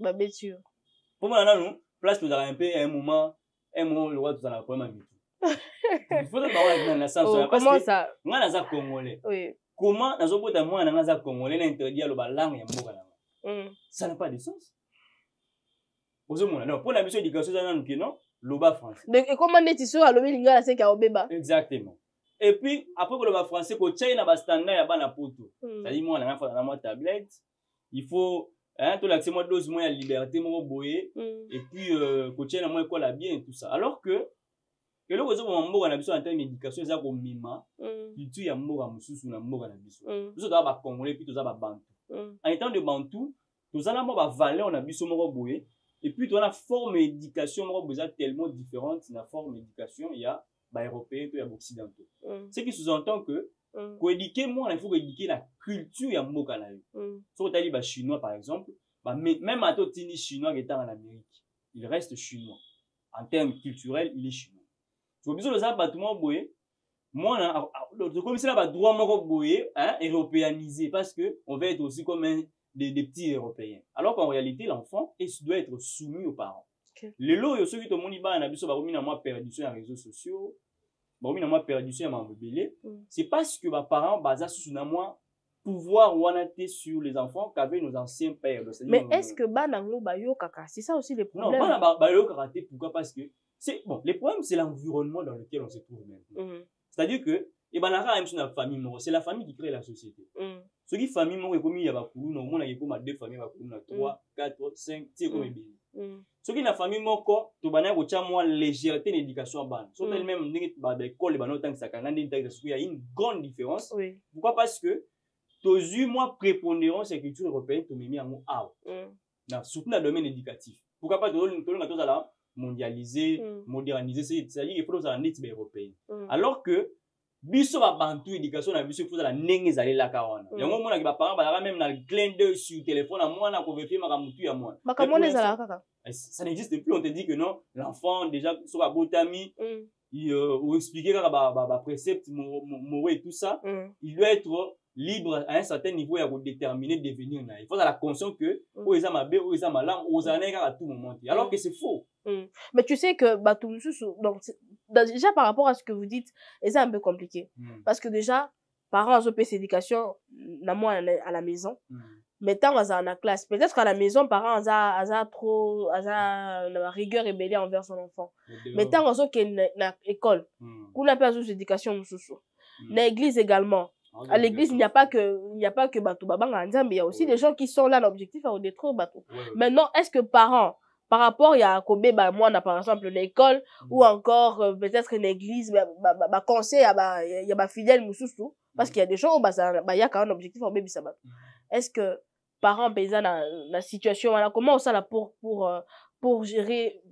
Pour moi, nous, place tout un peu un moment le roi tout en a problème avec tout. Il faut que dans la sens comment ça moi naza congolais. Comment nazo bota moi naza congolais na interdire le langue ya mboka na. Ça n'a pas de sens. Non, pour la mission d'éducation ça non que non, loba français. Donc comment n'est-il sur alobi lingala c'est ka obeba. Exactement. Et puis après que le bas français ko China ba standard ya bana poto. C'est-à-dire moi na fa na tablette, il faut hein, tout l'accès moi dose moins à liberté moi boyer et puis coacher na moi quoi bien tout ça alors que le réseau mboka na biso en termes d'éducation ça comme mima tu ya mboka mususu na mboka na biso biso doit ba congolais puis tout ça ba bantu en étant de bantu tout ça là moi ba valeur na biso moi boyer et puis tu as la forme d'éducation moi besoin tellement différente la forme d'éducation il y a ba européen puis il y a occidentaux ce qui sous-entend que pour éduquer moi il faut éduquer la culture ya mboka na yo so tu as dit chinois par exemple même à toi tini chinois qui est en Amérique il reste chinois en termes culturels il est chinois tu vois besoin de ça bâtiment boyer moi comme c'est là droit moi boyer hein européanisé parce que on va être aussi comme des petits européens alors qu'en réalité l'enfant doit être soumis aux parents les lots ceux qui te montrent ba na biso ba remis na moi perdition sur les réseaux sociaux c'est parce que mes parents basent sur moi pouvoir ouanater sur les enfants qu'avaient nos anciens pères. Mais est-ce que banango bayo kaka c'est ça aussi le problème? Non, bayo kaka pourquoi? Parce que c'est bon, le problème c'est l'environnement dans lequel on se trouve maintenant. C'est-à-dire que et banaka même sur la famille c'est la famille qui crée la société. Ceux qui famille mo comme il y a ba kulu non, on a comme deux familles ba kulu na 3, 4, 5, c'est comme bien. Ceux qui na famille moko to bana ko tia moi légèreté d'éducation ban so tel même ba école ba no tant ça kana il y a une grande différence. Pourquoi? Parce que to eu moi prépondérance et culture européenne to mimi en a surtout dans le domaine éducatif. Pourquoi pas to na to ça mondialiser moderniser c'est-à-dire il faut ça en rythme européen alors que biso ba bantu éducation na biso il faut ça la ndenge ezali la kawana yango mona ki ba parents ba même na clin d'œil sur téléphone à moi na ko vérifier makamutu ya moi ça n'existe plus on te dit que non l'enfant déjà sur la botami ou expliquer ba préceptes moraux et tout ça il doit être libre à un certain niveau et déterminer devenir na il faut la conscience que o eza mabe o eza malam o zaneka à tout moment alors que c'est faux. Mais tu sais que donc déjà par rapport à ce que vous dites c'est un peu compliqué parce que déjà parents ont payé éducation à la maison mais tant à la classe, peut-être qu'à la maison, parents, trop, la rigueur ébellie envers son enfant. Mais tant à l'école, qu'on n'a pas d'éducation, l'église également. À l'église, il n'y a pas que Batou Babanga, mais il y a aussi des gens qui sont là, l'objectif à détruire Batou. Maintenant, est-ce que parents, par rapport à Kobe, moi, on a par exemple l'école, ou encore peut-être une église, conseil, il y a fidèle Moussoussou, parce qu'il y a des gens où il y a quand même un objectif au bébé Sabat. Est-ce que parents paysans la situation, voilà, comment ça là pour gérer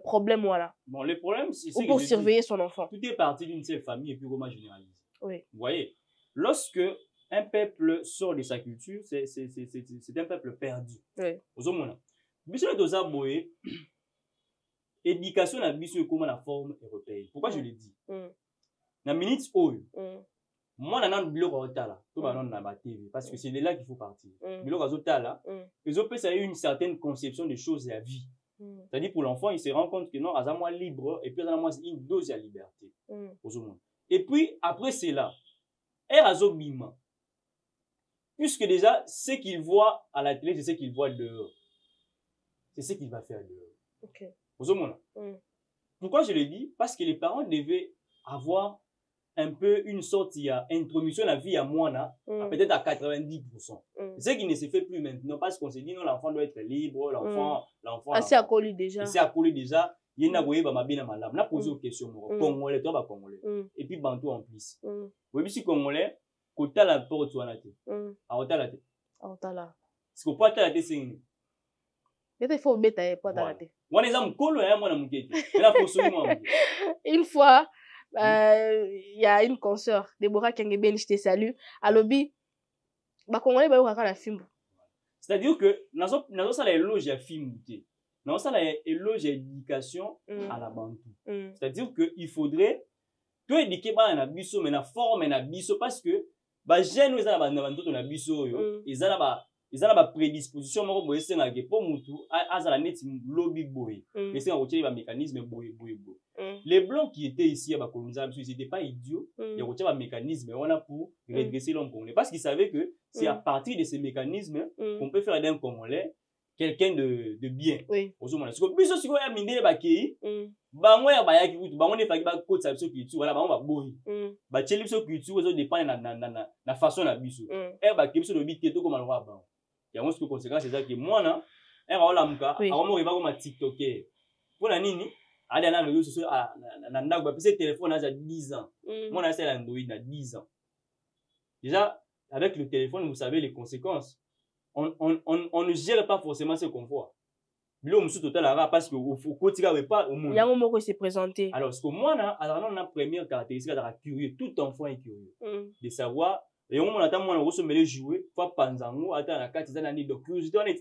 problème, voilà? Bon, le problème, c'est ou pour surveiller son enfant. Tout est parti d'une seule famille et puis comment généraliser. Oui. Vous voyez, lorsque un peuple sort de sa culture, c'est un peuple perdu. Oui. Aux hommes, Biso doza boye, éducation na biso comment la forme européenne. Pourquoi je le dis? Na minute oyo. Moi na nan biloko otala, to ba non na ba TV parce que c'est de là qu'il faut partir. Biloko azotala, ils ont ça une certaine conception des choses et la vie. C'est-à-dire pour l'enfant, il se rend compte que non, azamwa libre et puis azamwa une dose de liberté. Aux hommes. Et puis après cela, azobima. Puisque déjà ce qu'il voit à la télé, c'est ce qu'il voit dehors. C'est ce qu'il va faire dehors. Okay. Pourquoi je le dis? Parce que les parents devaient avoir un peu une sorte d'introduction à la vie à moi, peut-être à 90%. C'est ce qui ne se fait plus maintenant parce qu'on se dit non, l'enfant doit être libre, l'enfant. C'est à coller déjà. C'est à coller déjà. Il y a une posé aux questions. Congolais, toi, bah Congolais. Et puis Bantou en plus. Oui, si Congolais, quand la porte, tu as la tête. À la tête. Parce que pour la tête, c'est il faut mettre pas dans la tête. Une fois, il y a une consoeur, Deborah Kengeben, je te salue, à l'obbi, Congolais, la film. C'est-à-dire que, nous ça l'éloge à film, nous ça l'éloge à éducation à la Bantou. C'est-à-dire qu'il faudrait que éduquer na biso, mais na forme na biso, parce que, jeunes, ils ont na biso, ils ont ba prédisposition moko boye senga ke po mutu azala neti lobby boye et senga kotier ba mécanisme boye. Les blancs qui étaient ici à colonisation, ils n'étaient pas idiots, il y a un mécanisme pour redresser l'homme congolais parce qu'ils savaient que c'est à partir de ces mécanismes qu'on peut faire d'un Congolais quelqu'un de bien. Parce que biso siko ya mindele bakei bango ya bayaki kutu bango ne faki ba kotsa biso kitu wala bango ba boyi ba tcheli biso kitu ezo dépendre na façon na biso ba ke biso no bité to comme alwa bango. Il y a une conséquence, c'est que moi, je suis un TikToker. Pour la nini, je téléphone à 10 ans. Moi, j'ai un Android à 10 ans. Déjà, avec le téléphone, vous savez les conséquences. On ne gère pas forcément ce qu'on voit. Parce que quotidien pas au monde. Il y a un moment où il s'est présenté. Alors, ce que moi, on a première caractéristique d'être curieux. Tout enfant est curieux. De savoir. Et on a tellement jouer, faut panzango, attends la carte, ça donc curiosité, on est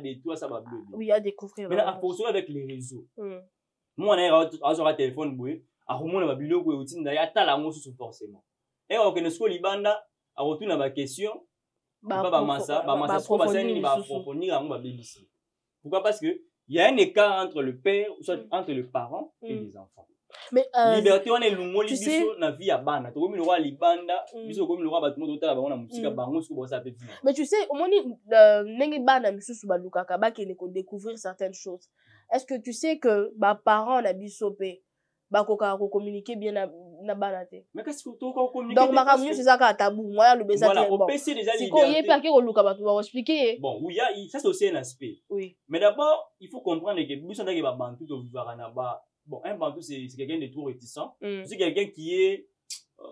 des toits, ça va bleu. Oui, à découvrir. Mais à force avec les réseaux. Moi, on a un téléphone, à remonter ma biblio, ou à talango sous forcément. Et on connaît ce que l'ibanda, à retourner à ma question, pas massa, pourquoi? Parce que il y a un écart entre le père, soit entre le parent et les enfants. Mais liberté on est lungo libiso na vie ya bana to komi lwa libanda biso komi lwa batu motota ba na mutika bango siko bosa pe fina. Mais tu sais au moins nengi bana misusu ba lukaka ba kene ko découvrir certaines choses. Est-ce que tu sais que ba parents na biso pe ba koka ko communiquer bien na bana te? Mais qu'est-ce que tu ko communiquer? Donc makamu c'est ça ka tabou moi le beza voilà, on peut déjà liberté. Siko yé pa ke ko luka ba tu va expliquer. Bon, oui, ça c'est aussi un aspect. Oui. Mais d'abord, il faut comprendre que biso ndaki ba bantu to vivara na ba. Bon, un bantou, c'est quelqu'un de trop réticent. C'est quelqu'un qui est,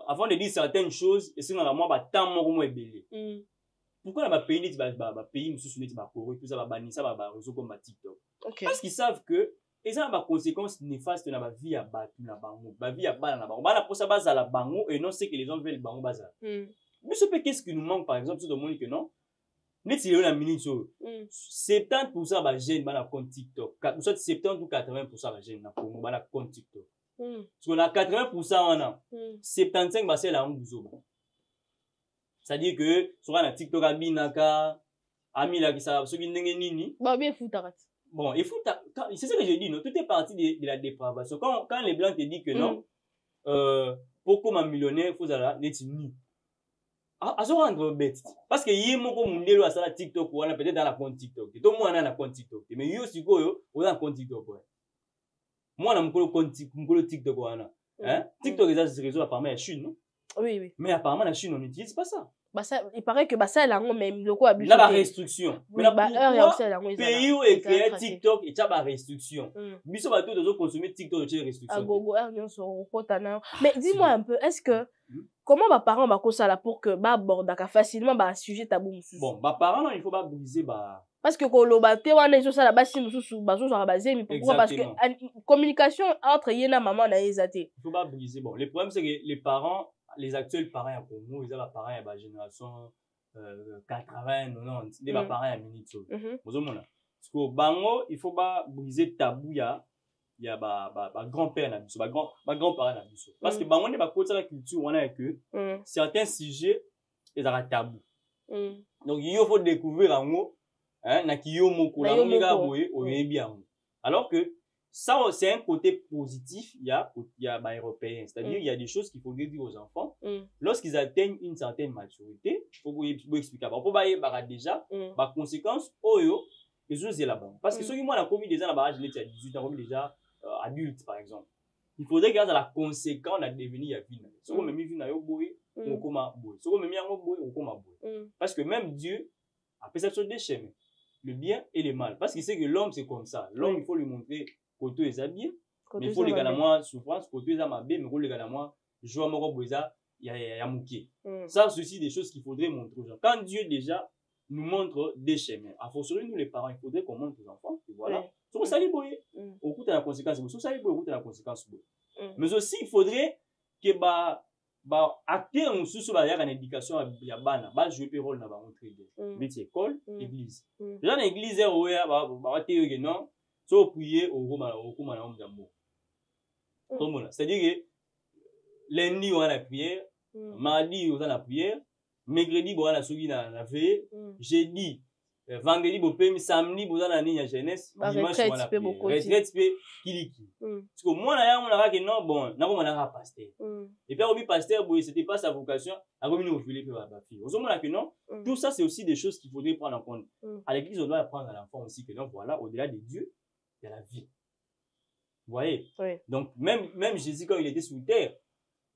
avant de dire certaines choses, et c'est dans la moi, tant moins ébélé. Pourquoi la pays n'est pas pays, nous soutenons pas pour eux, tout ça va bannir, ça va réseau comme TikTok. Parce qu'ils savent que, ils ont des conséquences néfastes dans la vie à battre, la vie à battre, la bango. Pour ça, base à la bango, et non, c'est que les gens veulent bango base. Mais ce qu'est-ce qui nous manque, par exemple, sur le monde que non? Net si la minute 70% ba jeune ba na compte TikTok, 70 ou 80% ba jeune na Congo ba na compte TikTok. Parce qu'on a 80% on a 75 ba c'est la nguzo. C'est-à-dire que sur na TikTok abinaka amila ki ça so ki ndenge nini ba bien fouta. Bon, il faut c'est ce que je dis non, tout est parti de la dépravation. Quand les blancs te disent que non pourquoi ma millionnaire faut aller net nu. à se rendre bête. Parce que y a mon mondelo à ça TikTok ou on a peut-être dans la compte TikTok. Tout le monde a un compte TikTok. Mais yo aussi quoi on a un compte TikTok. Moi on a mon compte TikTok hein. TikTok est un réseau apparemment à Chine, non? Oui oui. Mais apparemment la Chine on n'utilise pas ça. Bah ça il paraît que bah ça là même le quoi abusé. Là la restriction. Mais bah heure il y a aussi là pays où est créé TikTok et ça ba restriction. Biso ba tout de consommer TikTok de restriction. À gogo heure on sur kotana. Mais dis-moi un peu est-ce que comment bah parents bah ça là pour que bah abordaka facilement bah sujet tabou mususu. Bon bah parents il faut pas briser bah parce que koloba te wana iso sala basi mususu bazo za basé mais pourquoi parce que communication entre yena maman na ezate. Il faut pas briser bon le problème c'est que les parents les actuels parents à Congo ils ont la parents à génération 80 90 des parents à minute so bozomona parce que bango il faut pas briser tabou ya ba grand-père na biso ba grand-parent na biso parce que bango ne ba côté la culture on a que certains sujets ils ont tabou donc il faut découvrir en haut hein na kiyo moko la monga boye oyebi en alors que ça c'est un côté positif il y a ba européen c'est-à-dire il y a des choses qu'il faut dire aux enfants lorsqu'ils atteignent une certaine maturité faut vous expliquer pour ba déjà ba conséquences oyo les choses est là-bas parce que ceux qui moi la commis déjà là-bas je l'ai dit à 18 ans comme déjà adulte par exemple il faudrait que la conséquence à devenir ya vie so comme même vie na yo boye on koma boye so comme même yango boye on koma boye parce que même Dieu a fait cette chose des chemins le bien et le mal parce qu'il sait que l'homme c'est comme ça l'homme il faut lui montrer côté est bien mais il faut les gars moi souffrance côté est ma bien mais faut les gars moi joie moko boza ya muké ça ceci des choses qu'il faudrait montrer aux gens quand Dieu déjà nous montre des chemins à fortiori nous les parents il faudrait qu'on montre aux enfants que voilà so ça li boye au coup de la conséquence so ça li boye au coup de la conséquence mais aussi il faudrait que acteur mususu ba ya en éducation ya bana ba jouer rôle na ba montrer mais école église déjà dans église oya ba te que non so prier au Roma na homme d'amour tout le monde c'est-à-dire que lundi on a la prière mardi on a la prière mercredi on a soki na veille jeudi vendredi bopemi samedi boza na nini ya jeunesse dimanche on a retraite pe kiliki parce que moi na yango na ka non bon na ko na pasteur et puis obi pasteur boy c'était pas sa vocation a komi no filer pe ba fille ozo mona que non tout ça c'est aussi des choses qu'il faudrait prendre en compte à l'église on doit apprendre à l'enfant aussi que non voilà au-delà de Dieu il y a la vie vous voyez donc même Jésus quand il était sur terre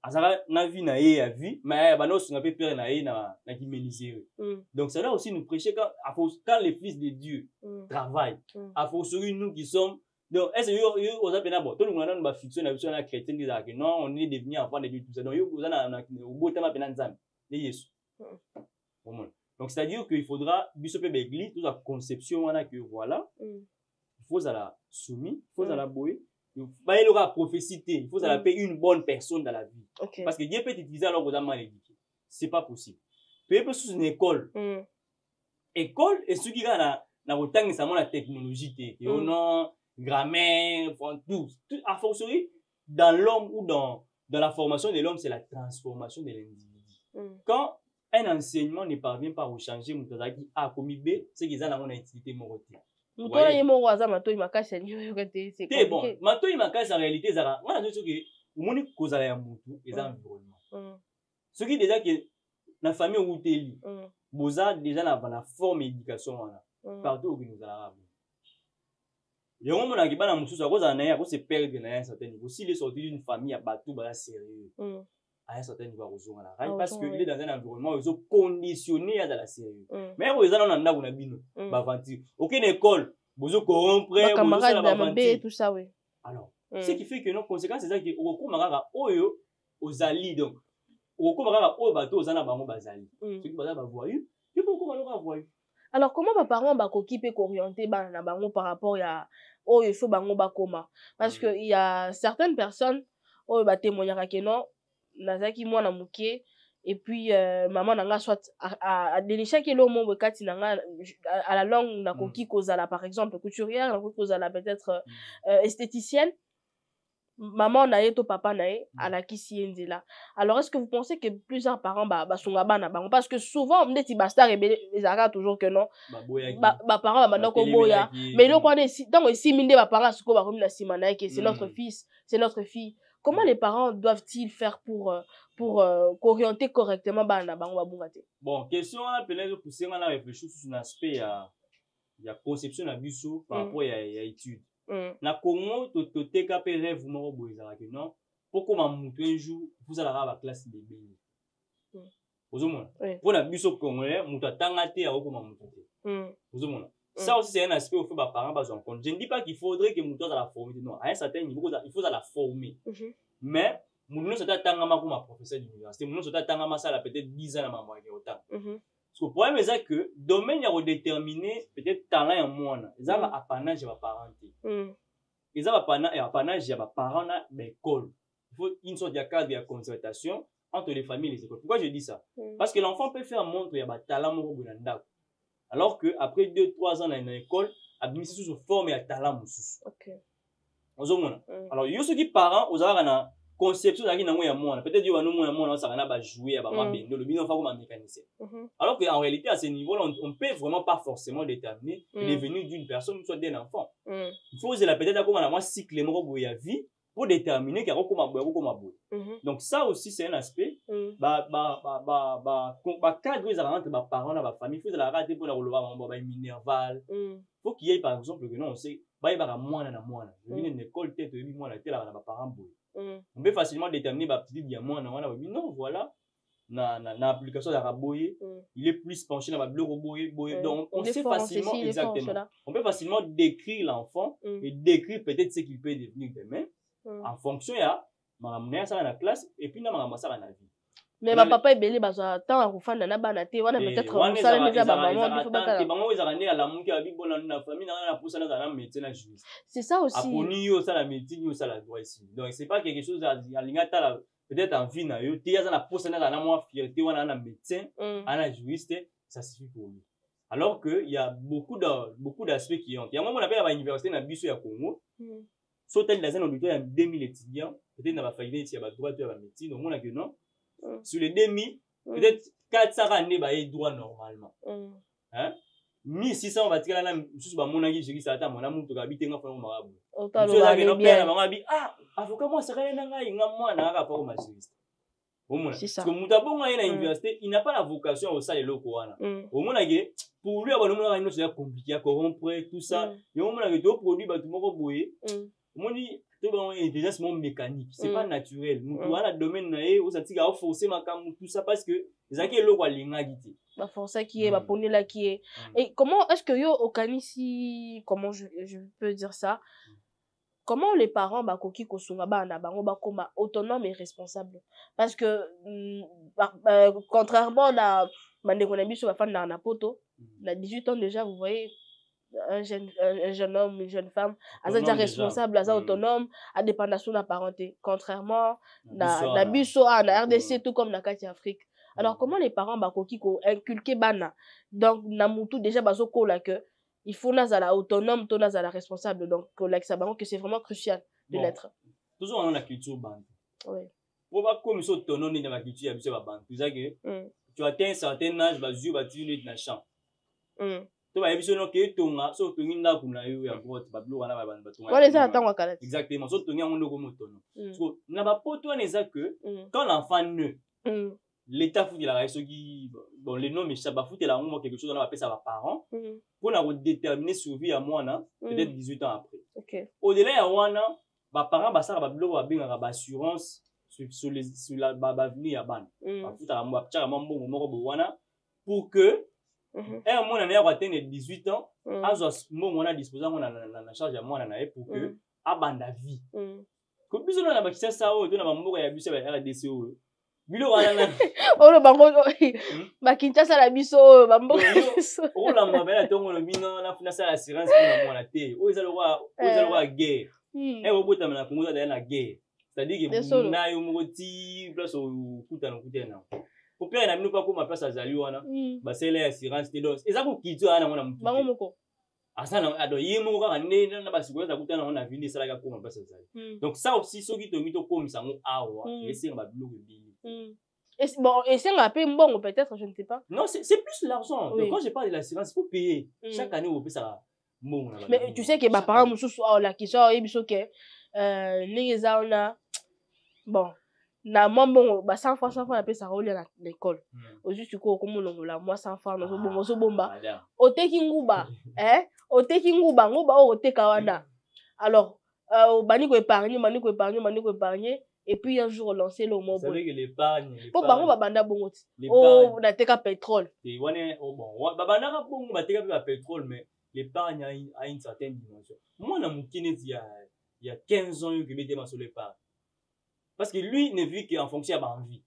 azara na vie na ye ya vie mais bano sunga pe père na ye na ki méniser donc ça là aussi nous prêcher quand les fils de Dieu travaillent à fortiori nous qui sommes donc est-ce que vous avez bon tout le monde na ba fiction na chrétien disent que non on est devenu enfant de Dieu tout ça donc vous na obotama pena nzambe de Yesu donc c'est à dire qu'il faudra biso pe l'église toute la conception wana que voilà il faut à la soumis il faut à la boyer il aura prophétie il faut à payer une bonne personne dans la vie parce que Dieu peut t'utiliser alors que tu as mal éduqué c'est pas possible peut sous une école école et ceux qui na autant ça la technologie et non grammaire tout à fortiori dans l'homme ou dans la formation de l'homme c'est la transformation de l'individu quand un enseignement ne parvient pas à changer mutazaki a commis B c'est qu'ils ont une utilité morale. Mutola yemo waza matoi makasi nyo yote c'est compliqué. Bon, matoi makasi en réalité ça on a dit que moni kozala ya mutu et environnement. Ce qui déjà que na famille ou teli boza déjà na forme éducation wana partout où nous allons. Yango mona ki bana mususu akoza na ya ko se perdre na un certain niveau si il est sorti d'une famille à batou ba sérieux. À un certain niveau à la raille parce que il est dans un environnement où ils ont conditionné à la série mais où ils ont nanda kuna bino ba aventure aucune école bozo corrompre camarade d'ambe tout ça oui alors ce qui fait que nos conséquences c'est ça que au komakaka oyo ozali donc au komakaka oyo bato ozana bango bazali ce qui bazala ba voyou il faut komakaka voyou alors comment ba parents ba koki pe orienter bana na bango par rapport ya oyo il faut bango ba koma parce que il y a certaines personnes oyo ba témoignera que non nazaki mwana muke et puis maman nanga soit a dénicher que l'homme bokati nanga à la langue na koki kozala par exemple couturière na koki kozala peut-être esthéticienne maman na yeto papa na ye alakisi nzela alors est-ce que vous pensez que plusieurs parents ba songa bana bango parce que souvent on dit basta rebelle ezaka toujours que non ba parents ba ndako boya mais le quoi donc si minde ba parents siko ba komi na sima na que c'est notre fils c'est notre fille Comment les parents doivent-ils faire pour orienter correctement bana bango babungate? Bon, question à peut-être pousser on a réfléchi sur un aspect il y a conception na biso par rapport à étude. Na Congo to teka pe rêve mo boizala que non pourquoi mutu un jour vous allez la classe de bébé. Ozomona. Pour na biso congolais mutu atanga te a ko mutu te. Ozomona. Ça aussi c'est un aspect où les parents pas en compte. Je ne dis pas qu'il faudrait que mutu la former non, à un certain niveau il faut la former. Mais mutu ça tanga ma comme professeur d'université, mutu ça tanga ma ça peut-être 10 ans na maman qui autant. Parce que le problème c'est que domaine a redéterminé peut-être talent en moi, ils ont apanage à parenté. Ils ont apanage à parents à l'école. Il faut une sorte de cadre de concertation entre les familles et les écoles. Pourquoi je dis ça? Parce que l'enfant peut faire montre il y a talent mo bonanda. Alors que après 2-3 ans dans l'école, administration sous forme à talent mususu. OK. Alors yo ceux qui parents aux avoir conception d'aki na moya mona peut-être yo no moya mona ça va jouer à ba bendo le bino fa comme mécanicien. Alors que en réalité à ce niveau là on peut vraiment pas forcément déterminer l'avenir d'une personne soit d'un enfant. Il faut oser la peut-être comme un cycle moko boya vie pour déterminer qu'il y a comme donc ça aussi c'est un aspect cadre les entre ba parents na ba famille faut la rater pour la relever ba minerval. Faut qu'il y ait par exemple que non on sait ba ba mwana na mwana je viens une école tête bi mwana tête là ba parents boy. On peut facilement déterminer ma petite diamant non voilà na application de la boye il est plus penché dans la bleu boye donc on sait facilement exactement on peut facilement décrire l'enfant et décrire peut-être ce qu'il peut devenir demain en fonction ya ma ça dans la classe et puis na ma ça dans la vie. Mais ma papa est belé baza tant à refanda na bana te wana peut-être ça les ba maman il faut pas te bango ils arrêter à la muki abi bona na famille na poussa na médecin na juriste. C'est ça aussi. Aponi yo ça la médecine yo ça la droit ici. Donc c'est pas quelque chose à lingata peut-être en vie na yo te ya na poussa na moi fierté wana na médecin na juriste ça suffit pour lui. Alors que il y a beaucoup d'aspects qui ont. Il y a un moment on appelle à l'université na biso ya Congo. Sautel dans un auditoire il y a 2000 étudiants peut-être na ba faillite il y a ba droit de la médecine donc on a que non. Sur les 2000, peut-être 400 années, bah, il doit normalement. Hein? 1600, on va tirer là, juste bah, mon ami, je dis ça, attends, mon amour, tu vas habiter, on va faire un marabout. Ah, avocat, moi, c'est rien, moi, n'a pas au magistrat. C'est ça. Parce que Moutabon à l'université, il n'a pas la vocation au salaire local. Au moins, pour lui, c'est compliqué à corrompre, tout ça. Et au moins, il y a des produits, bah, tout le monde va boire. Déjà c'est mon mécanique c'est pas naturel mutu wana domaine na ye osatika au forcer makamu tout ça parce que ezaki eloko alinga giti ba forcer qui est ba ponela qui est et comment est-ce que yo okanisi comment je peux dire ça comment les parents ba koki kosunga bana bango ba koma autonome et responsable parce que contrairement na bandeko na biso ba fanda na poto na 18 ans déjà vous voyez un jeune homme, une jeune femme, déjà responsable, autonome, indépendant de la parenté. Contrairement à Bisso, à la RDC, tout comme dans la Afrique. Alors, comment les parents ko inculquer bana donc na mutu déjà bazo ko la que il faut nazala autonome, to nazala responsable donc like ça que c'est vraiment crucial de l'être. Toujours dans la culture bande. Oui. Pour pas comme ils autonome dans la culture Bisso bande. Tu atteins un certain âge, tu es dans le champ. To ba ebiso no ke tonga so tongi ndaku na yo ya grotte ba blo wana ba tonga wala za tangwa kala exactement so tongi ngo ndoko motono so na ba poto wana eza que quand l'enfant naît l'état fout de la raison qui bon les noms mais ça ba fout la ngo quelque chose on appelle ça ba parents pour na déterminer survie à moi na peut-être 18 ans après. OK. Au-delà ya wana ba parents ba ça ba blo ba binga ba assurance sur la ba avenir ya bana ba fout la mo tchaka mbongo moko bo wana pour que un mois on a atteint 18 ans on a disposé la charge à moi pour que abanda vie que biso na ba kisa ça o to na ba mboko ya biso ba RDC o bilo wana o lo bango ba Kinshasa la biso ba mboko o la mabela tongo no bino na funa ça l'assurance pour moi na te o za le roi guerre et au bout de la Congo da na guerre c'est-à-dire que na yo moti place au kutana pour père na mino pas comme place azali wana ba c'est l'assurance te donc eza ko kitu ana mona mutu bango moko asana ado yimo ka nene na ba sikoza kutana on a vu ça la comme place azali donc ça aussi so ki to mito comme ça ngo awa essayer ba biloko bili et bon et c'est un peu bon peut-être je ne sais pas non c'est plus l'argent donc quand je parle de l'assurance il faut payer chaque année on peut ça bon mais tu sais que ma parent mususu la question et biso que les on a bon na moi bon ba 100 francs na pesa rolia na l'école au juste ko komulongola moi 100 francs no bongo so bomba oteki nguba oteki nguba o oteka wana alors bani ko épargner et puis un jour lancer le mot. Vous savez que l'épargne pour bango ba banda bongo oh na teka pétrole et wana bon ba banda ka bongo ba teka pétrole mais l'épargne a une certaine dimension. Moi na mukine il y a 15 ans que bete ma sur l'épargne. Parce que lui ne vit qu'en fonction de ma envie.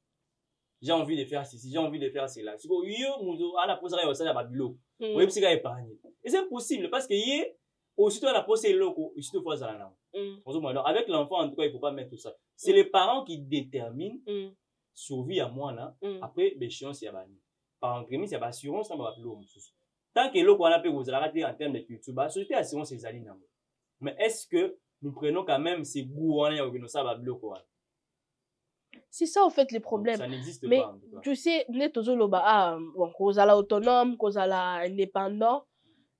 J'ai envie de faire ceci, j'ai envie de faire cela. Si vous avez la pose à la babilo, vous avez pas épargner. Et c'est possible parce que aussitôt la pose est loco, aussitôt faut ça là. Alors avec l'enfant en tout cas il faut pas mettre tout ça. C'est les parents qui déterminent survie à moi là. Après l'échéance c'est bani. Par en premier c'est assurance ça va babilo. Tant que loco on a pu vous arrêter en termes de culture, bah société assurance c'est zali na. Mais est-ce que nous prenons quand même ces goûts en que nous ça babilo quoi? C'est ça en fait les problèmes. Ça n'existe mais pas. Tu sais, bon, cause à autonome, cause à indépendant,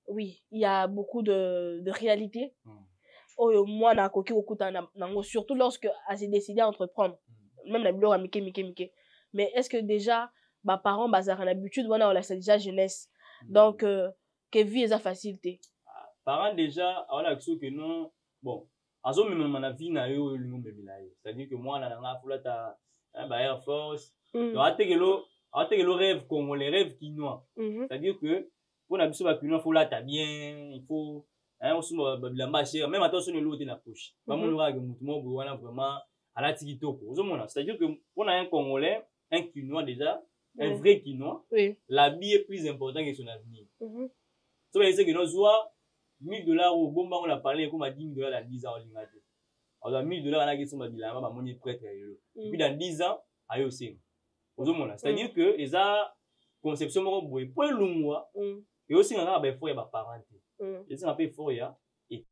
oui, il y a beaucoup de réalités. Oh, moi, surtout lorsque j'ai décidé à entreprendre. Même la bilo a mike. Mais est-ce que déjà, mes parents, ont l'habitude, voilà, c'est déjà jeunesse. Donc, que vie est facilité. Parents déjà, on a que non, bon. Azo même mon avis na yo c'est-à-dire que moi na fulata ba Air Force donc ateke le rêve comme les rêves quinois c'est-à-dire que pour na biso ba quinois fulata bien il faut on se ba bilamba cher même attention l'eau de na poche ba mon lora que mutu mo wana vraiment à la tikitoko ozomona c'est-à-dire que pour un Congolais un quinois déjà un vrai quinois la vie est plus important que son avenir so ba ese que no soit $1000 au bon on a parlé comme à $10 000 dans 10 ans lingate. Alors $1000 là qui sont ma bilama ba moni prêtre et puis dans 10 ans ayo c'est. C'est-à-dire que les a conception mo boy point lungwa et aussi on a ba faut ya ba parenté. Et ça un peu fort ya et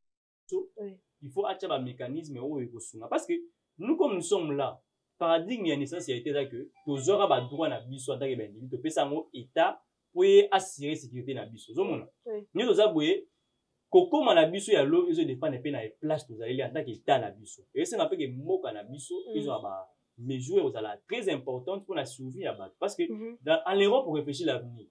il faut acheter ba mécanisme au ekosunga parce que nous comme nous sommes là paradigme ya naissance a été là que tous aura ba droit na biso en tant que ben to pesa ngo état pour assurer sécurité na biso. Ozomona. Nous tous aboyer Koko manabiso ya lo ils dépendent pe na place tous aller en tant qu'état na biso et c'est un peu que moka na biso ils ont ba mesures aux ala très importantes pour la survie à bas parce que en Europe pour réfléchir l'avenir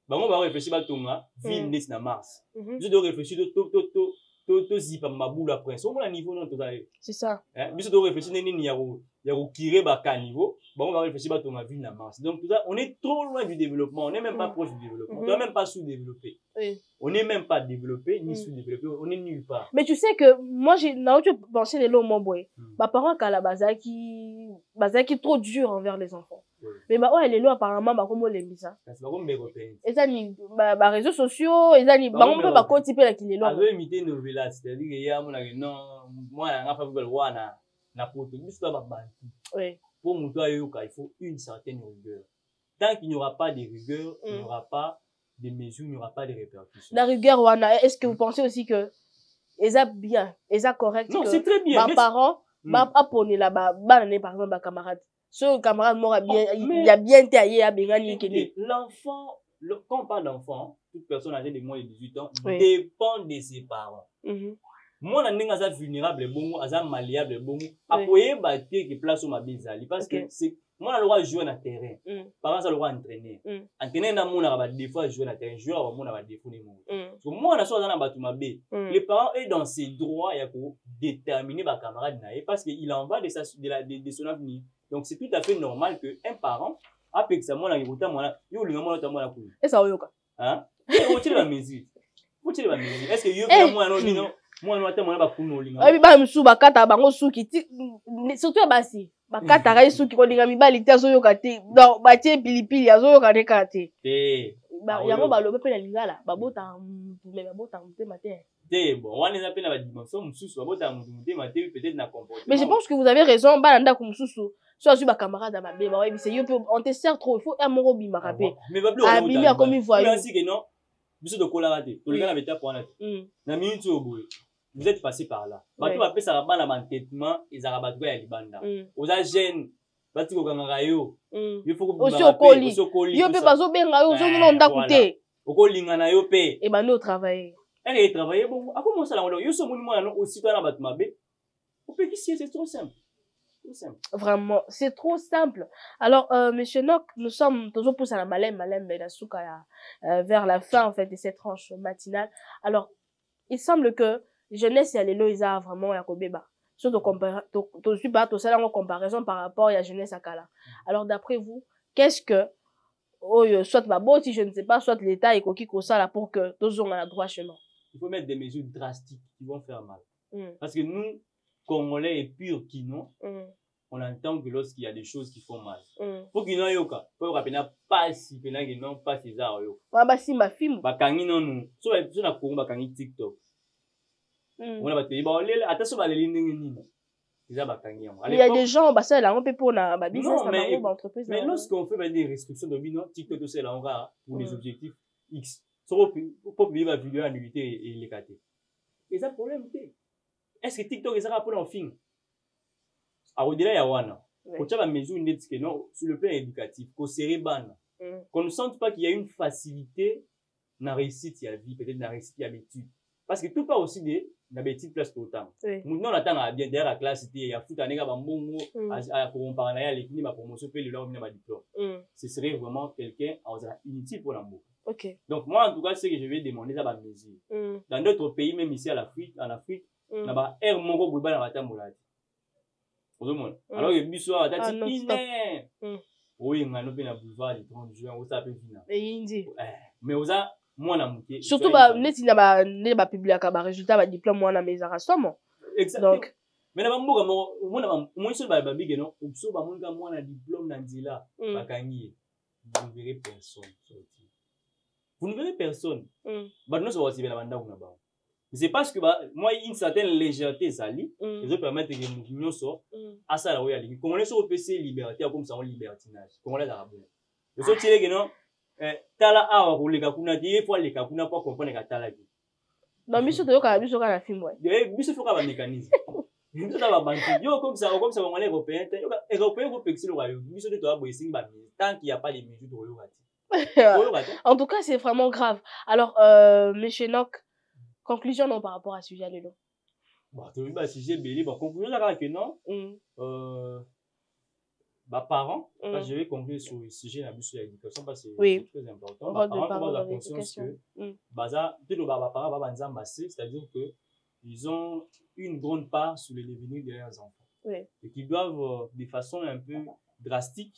ba on va réfléchir ba tonga ville net na Mars je dois réfléchir to zipa mabula prince au niveau non total c'est ça biso doit réfléchir nini ya ko kirer ba ka niveau ba on va réfléchir ba tonga ville na Mars donc tout ça on est trop loin du développement on n'est même pas proche du développement on n'est même pas sous-développé. On n'est même pas développé ni sous-développé, on est nulle part. Mais tu sais que moi j'ai pensé les lots mon boy. Ma parent à la bazaki trop dur envers les enfants. Mais bah ouais les lots apparemment bah comment les mis ça. C'est pas comme européens. Et ça ni bah réseaux sociaux et ça ni bah on peut pas continuer là qui les lots. À imiter nos villages, c'est-à-dire que y a mon non moi on pas le roi na portugais ça va bantu. Oui. Pour muto yoka il faut une certaine rigueur. Tant qu'il n'y aura pas de rigueur, il n'y aura pas des mesures, il n'y aura pas de répercussions. La rigueur, est-ce que vous pensez aussi que est bien, est correct? Non, c'est très bien. Mes parents, apprenez là-bas, par exemple, ma camarade. Ce camarade mort il a bien taillé à Bengani. L'enfant, quand on parle d'enfant, toute personne âgée de moins de 18 ans dépend de ses parents. Moi, on est vulnérable, bon, malléable, bon, appuyer bâtir qui place au mabizali parce que c'est moi, le droit de jouer dans le terrain. Parents, le droit d'entraîner. Entraîner dans le monde, on a des fois jouer dans le terrain. Jouer dans le monde, on a des fois des mots. Parce que moi, on a soit dans la batumabé. Les parents, est dans ses droits, il y a pour déterminer ma camarade parce qu'il en va de son avenir. Donc, c'est tout à fait normal qu'un parent, après que ça, moi, il y a et ça, oui, hein? Où est la mesure? Est-ce que il y a moi, moi, on a pas pour nous. Oui, bah, monsieur, bah, kata, bah, qui surtout, bah, si. Bakata rai suki ko linga mibali te azoyoka te donc batie pilipili azoyoka ne kate ba yango balobe pe na lingala babota mais babota mutema te bon wana eza pe na ba dimension mususu babota mutema te peut-être na comportement. Mais je pense que vous avez raison bana ndako mususu soit sur ba camarade ba be ba oui c'est yo on te sert trop il faut un moro bima rapé mais bablo abimi a comme voyou ainsi que non biso de kola raté to linga na beta pour na na minute oboye. Vous êtes passé par là. Bato ba pesa ba na entêtement ezaka bato ya libanda. Oza jeune bati ko kanga yo. Il faut ko aussi okoli. Yo pe bazo benga yo zo mona ndako te. Okolinga na yo pe. Et bano travailler. Elle travailler bon. A comment ça là yo so moni moi non aussi toi na bato mabe. On peut qui c'est trop simple. Tout simple. Vraiment, c'est trop simple. Alors, Monsieur Nock, nous sommes toujours poussés à la malem, mais la souka vers la fin, en fait, de cette tranche matinale. Alors, il semble que jeunesse et l'élo, ils ont vraiment un kobeba. Surtout, tu suis pas, tout ça, en comparaison par rapport à la jeunesse à Kala. Alors, d'après vous, qu'est-ce que, soit Babo, si je ne sais pas, soit l'État et Koki Kosa, là, pour que tous on a le droit chemin? Il faut mettre des mesures drastiques qui vont faire mal. Parce que nous, Congolais et purs Kino, on entend que lorsqu'il y a des choses qui font mal. Faut qu'il y ait yoka. Faut qu'il y ait pas si, qu'il y ait pas ces arts yo. Bah si ma film. Bah kangi non nous. So na Congo bah kangi TikTok. On a battu. Bah les attention bah les lignes ni. Déjà bah kangi. Il y a des gens bah ça là on peut pour na bah business na entreprise. Mais lorsqu'on fait des restrictions de non TikTok tout ça là on va pour les objectifs X. So pour publier la vidéo en nullité et les cater. Et ça problème c'est. Est-ce que TikTok est rapport en film? Au-delà, il y a wana. Quand tu as la mesure sur le plan éducatif, qu'on ne sente pas qu'il y a une facilité dans la réussite à la vie, peut-être dans la réussite à l'étude. Parce que tout part aussi de la petite place tout le temps. Maintenant, on attend bien derrière la classe, il y a tout un nègre à comparer à l'équipe, ma promotion, puis le leur ma diplôme. Ce serait vraiment quelqu'un inutile pour l'amour. Donc, moi, en tout cas, c'est que je vais demander à ma mesure. Dans d'autres pays, même ici en Afrique, on a un mongo bouba dans la tambourade. Alors que biso a tati ine oui ngano pe na boulevard du 30 juin o tape vina mais oza mwana muke surtout ba neti na ba ne ba publiaka ba résultat ba diplôme mwana mezara somo donc mais na ba mboka mo mwana mo so ba bige non so ba monga mwana diplôme na nzila bakangi vous ne verrez personne sortir vous ne verrez personne ba non so wasi bela banda kuna ba. C'est parce que moi, une certaine légèreté, ça lit, et ça permet que nous sortent à ça, là où il y a les Comment les autres PC liberté, comme ça, on libertinage. Comment les arabes. Le seul tiré que non, tala a ou les kakuna, des fois les kakuna pas comprendre que tala dit. Non, mais ce que tu as la film, ouais. Mais ce faut qu'un mécanisme. Nous avons banque. Yo, comme ça, on est européen, européen, vous pexez le royaume. Mais ce que tu as besoin tant qu'il n'y a pas les mesures de royaume. En tout cas, c'est vraiment grave. Alors, monsieur Nock, conclusion non par rapport à ce sujet là. Bon, tu vois, si j'ai belé, bon, conclusion là que non. Parents, je vais conclure sur le sujet de l'éducation parce que c'est très important. Parents ont la conscience que c'est-à-dire que ils ont une grande part sur le devenir de leurs enfants. Et qu'ils doivent de façon un peu drastique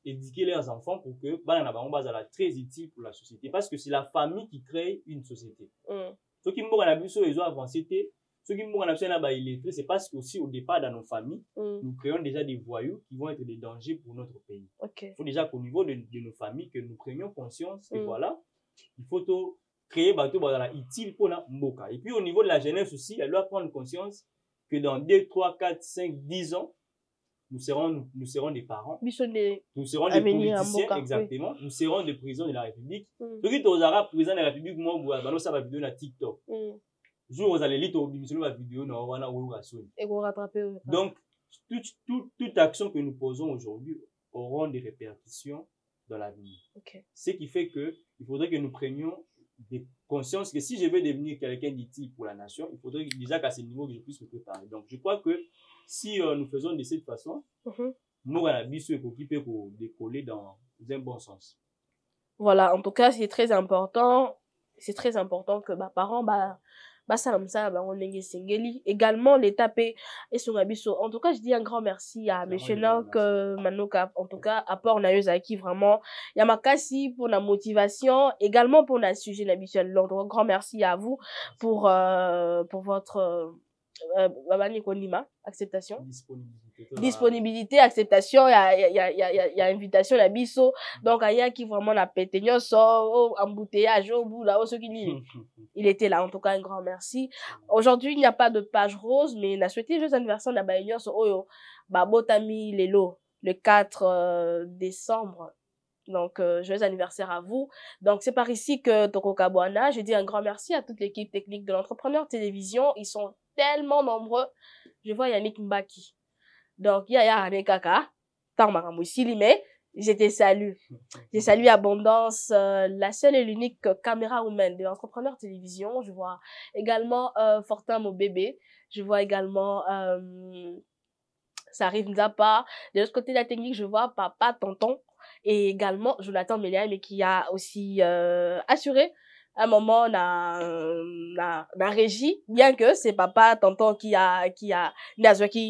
éduquer leurs enfants pour que soit très utile pour la société parce que c'est la famille qui crée une société. Ceux qui m'ont ils ont avancé, ceux qui m'ont illettrés, c'est parce qu'aussi au départ dans nos familles, nous créons déjà des voyous qui vont être des dangers pour notre pays. Il faut déjà qu'au niveau de nos familles, que nous prenions conscience que voilà, il faut créer bateau utile pour la mboka. Et puis au niveau de la jeunesse aussi, elle doit prendre conscience que dans 2, 3, 4, 5, 10 ans, nous serons des parents, nous serons des politiciens, exactement, nous serons des présidents de la République. Ceux qui sont arabes, présidents de la République, moi, ça va vidéo sur TikTok. Jour où vous allez lire la vidéo, donc, toute action que nous posons aujourd'hui auront des répercussions dans l'avenir. Ce qui fait que il faudrait que nous prenions des consciences que si je veux devenir quelqu'un d'utile pour la nation, il faudrait déjà qu'à ce niveau que je puisse me préparer. Donc, je crois que si nous faisons de cette façon, nous allons décoller dans un bon sens. Voilà, en tout cas, c'est très important. C'est très important que parents, on également l'État paie et son abisso. En tout cas, je dis un grand merci à monsieur Nock Manoka. En tout cas, apport Nayozaki vraiment. Yamakasi pour la motivation, également pour le sujet habituel. Donc, un grand merci à vous pour votre acceptation. Disponibilité, acceptation, il y a invitation la biso. Donc il y a qui vraiment la pété so embouteillage au bout là ceux qui il était là. En tout cas, un grand merci. Aujourd'hui, il n'y a pas de page rose, mais la souhaité joyeux anniversaire de la baignon so oyo babotami lelo le 4 décembre. Donc, joyeux anniversaire à vous. Donc, c'est par ici que Toko Kabouana, je dis un grand merci à toute l'équipe technique de l'Entrepreneur Télévision. Ils sont tellement nombreux. Je vois Yannick Mbaki. Donc, Yaya Hanekaka, mais je te salue. Je salue Abondance, la seule et l'unique caméra woman de l'Entrepreneur Télévision. Je vois également Fortin, mon bébé. Je vois également ça arrive pas. De l'autre côté de la technique, je vois papa, tonton, et également Jonathan Mélia, mais qui a aussi assuré un moment la régie, bien que c'est papa, tonton qui a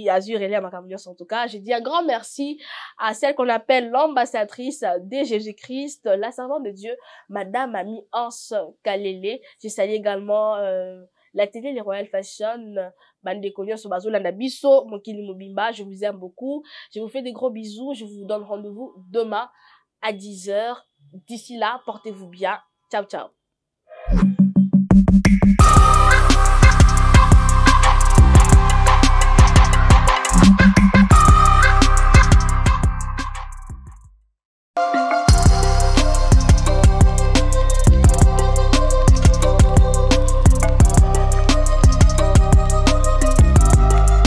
assuré ma camionnette en tout cas. J'ai dit un grand merci à celle qu'on appelle l'ambassadrice de Jésus-Christ, la servante de Dieu, Madame Ami Anse Kalele. J'ai salué également la télé Les Royal Fashion, bande connue sur Bazo Landabiso, Mokili Mobimba. Je vous aime beaucoup. Je vous fais des gros bisous. Je vous donne rendez-vous demain à 10h. D'ici là, portez-vous bien. Ciao, ciao.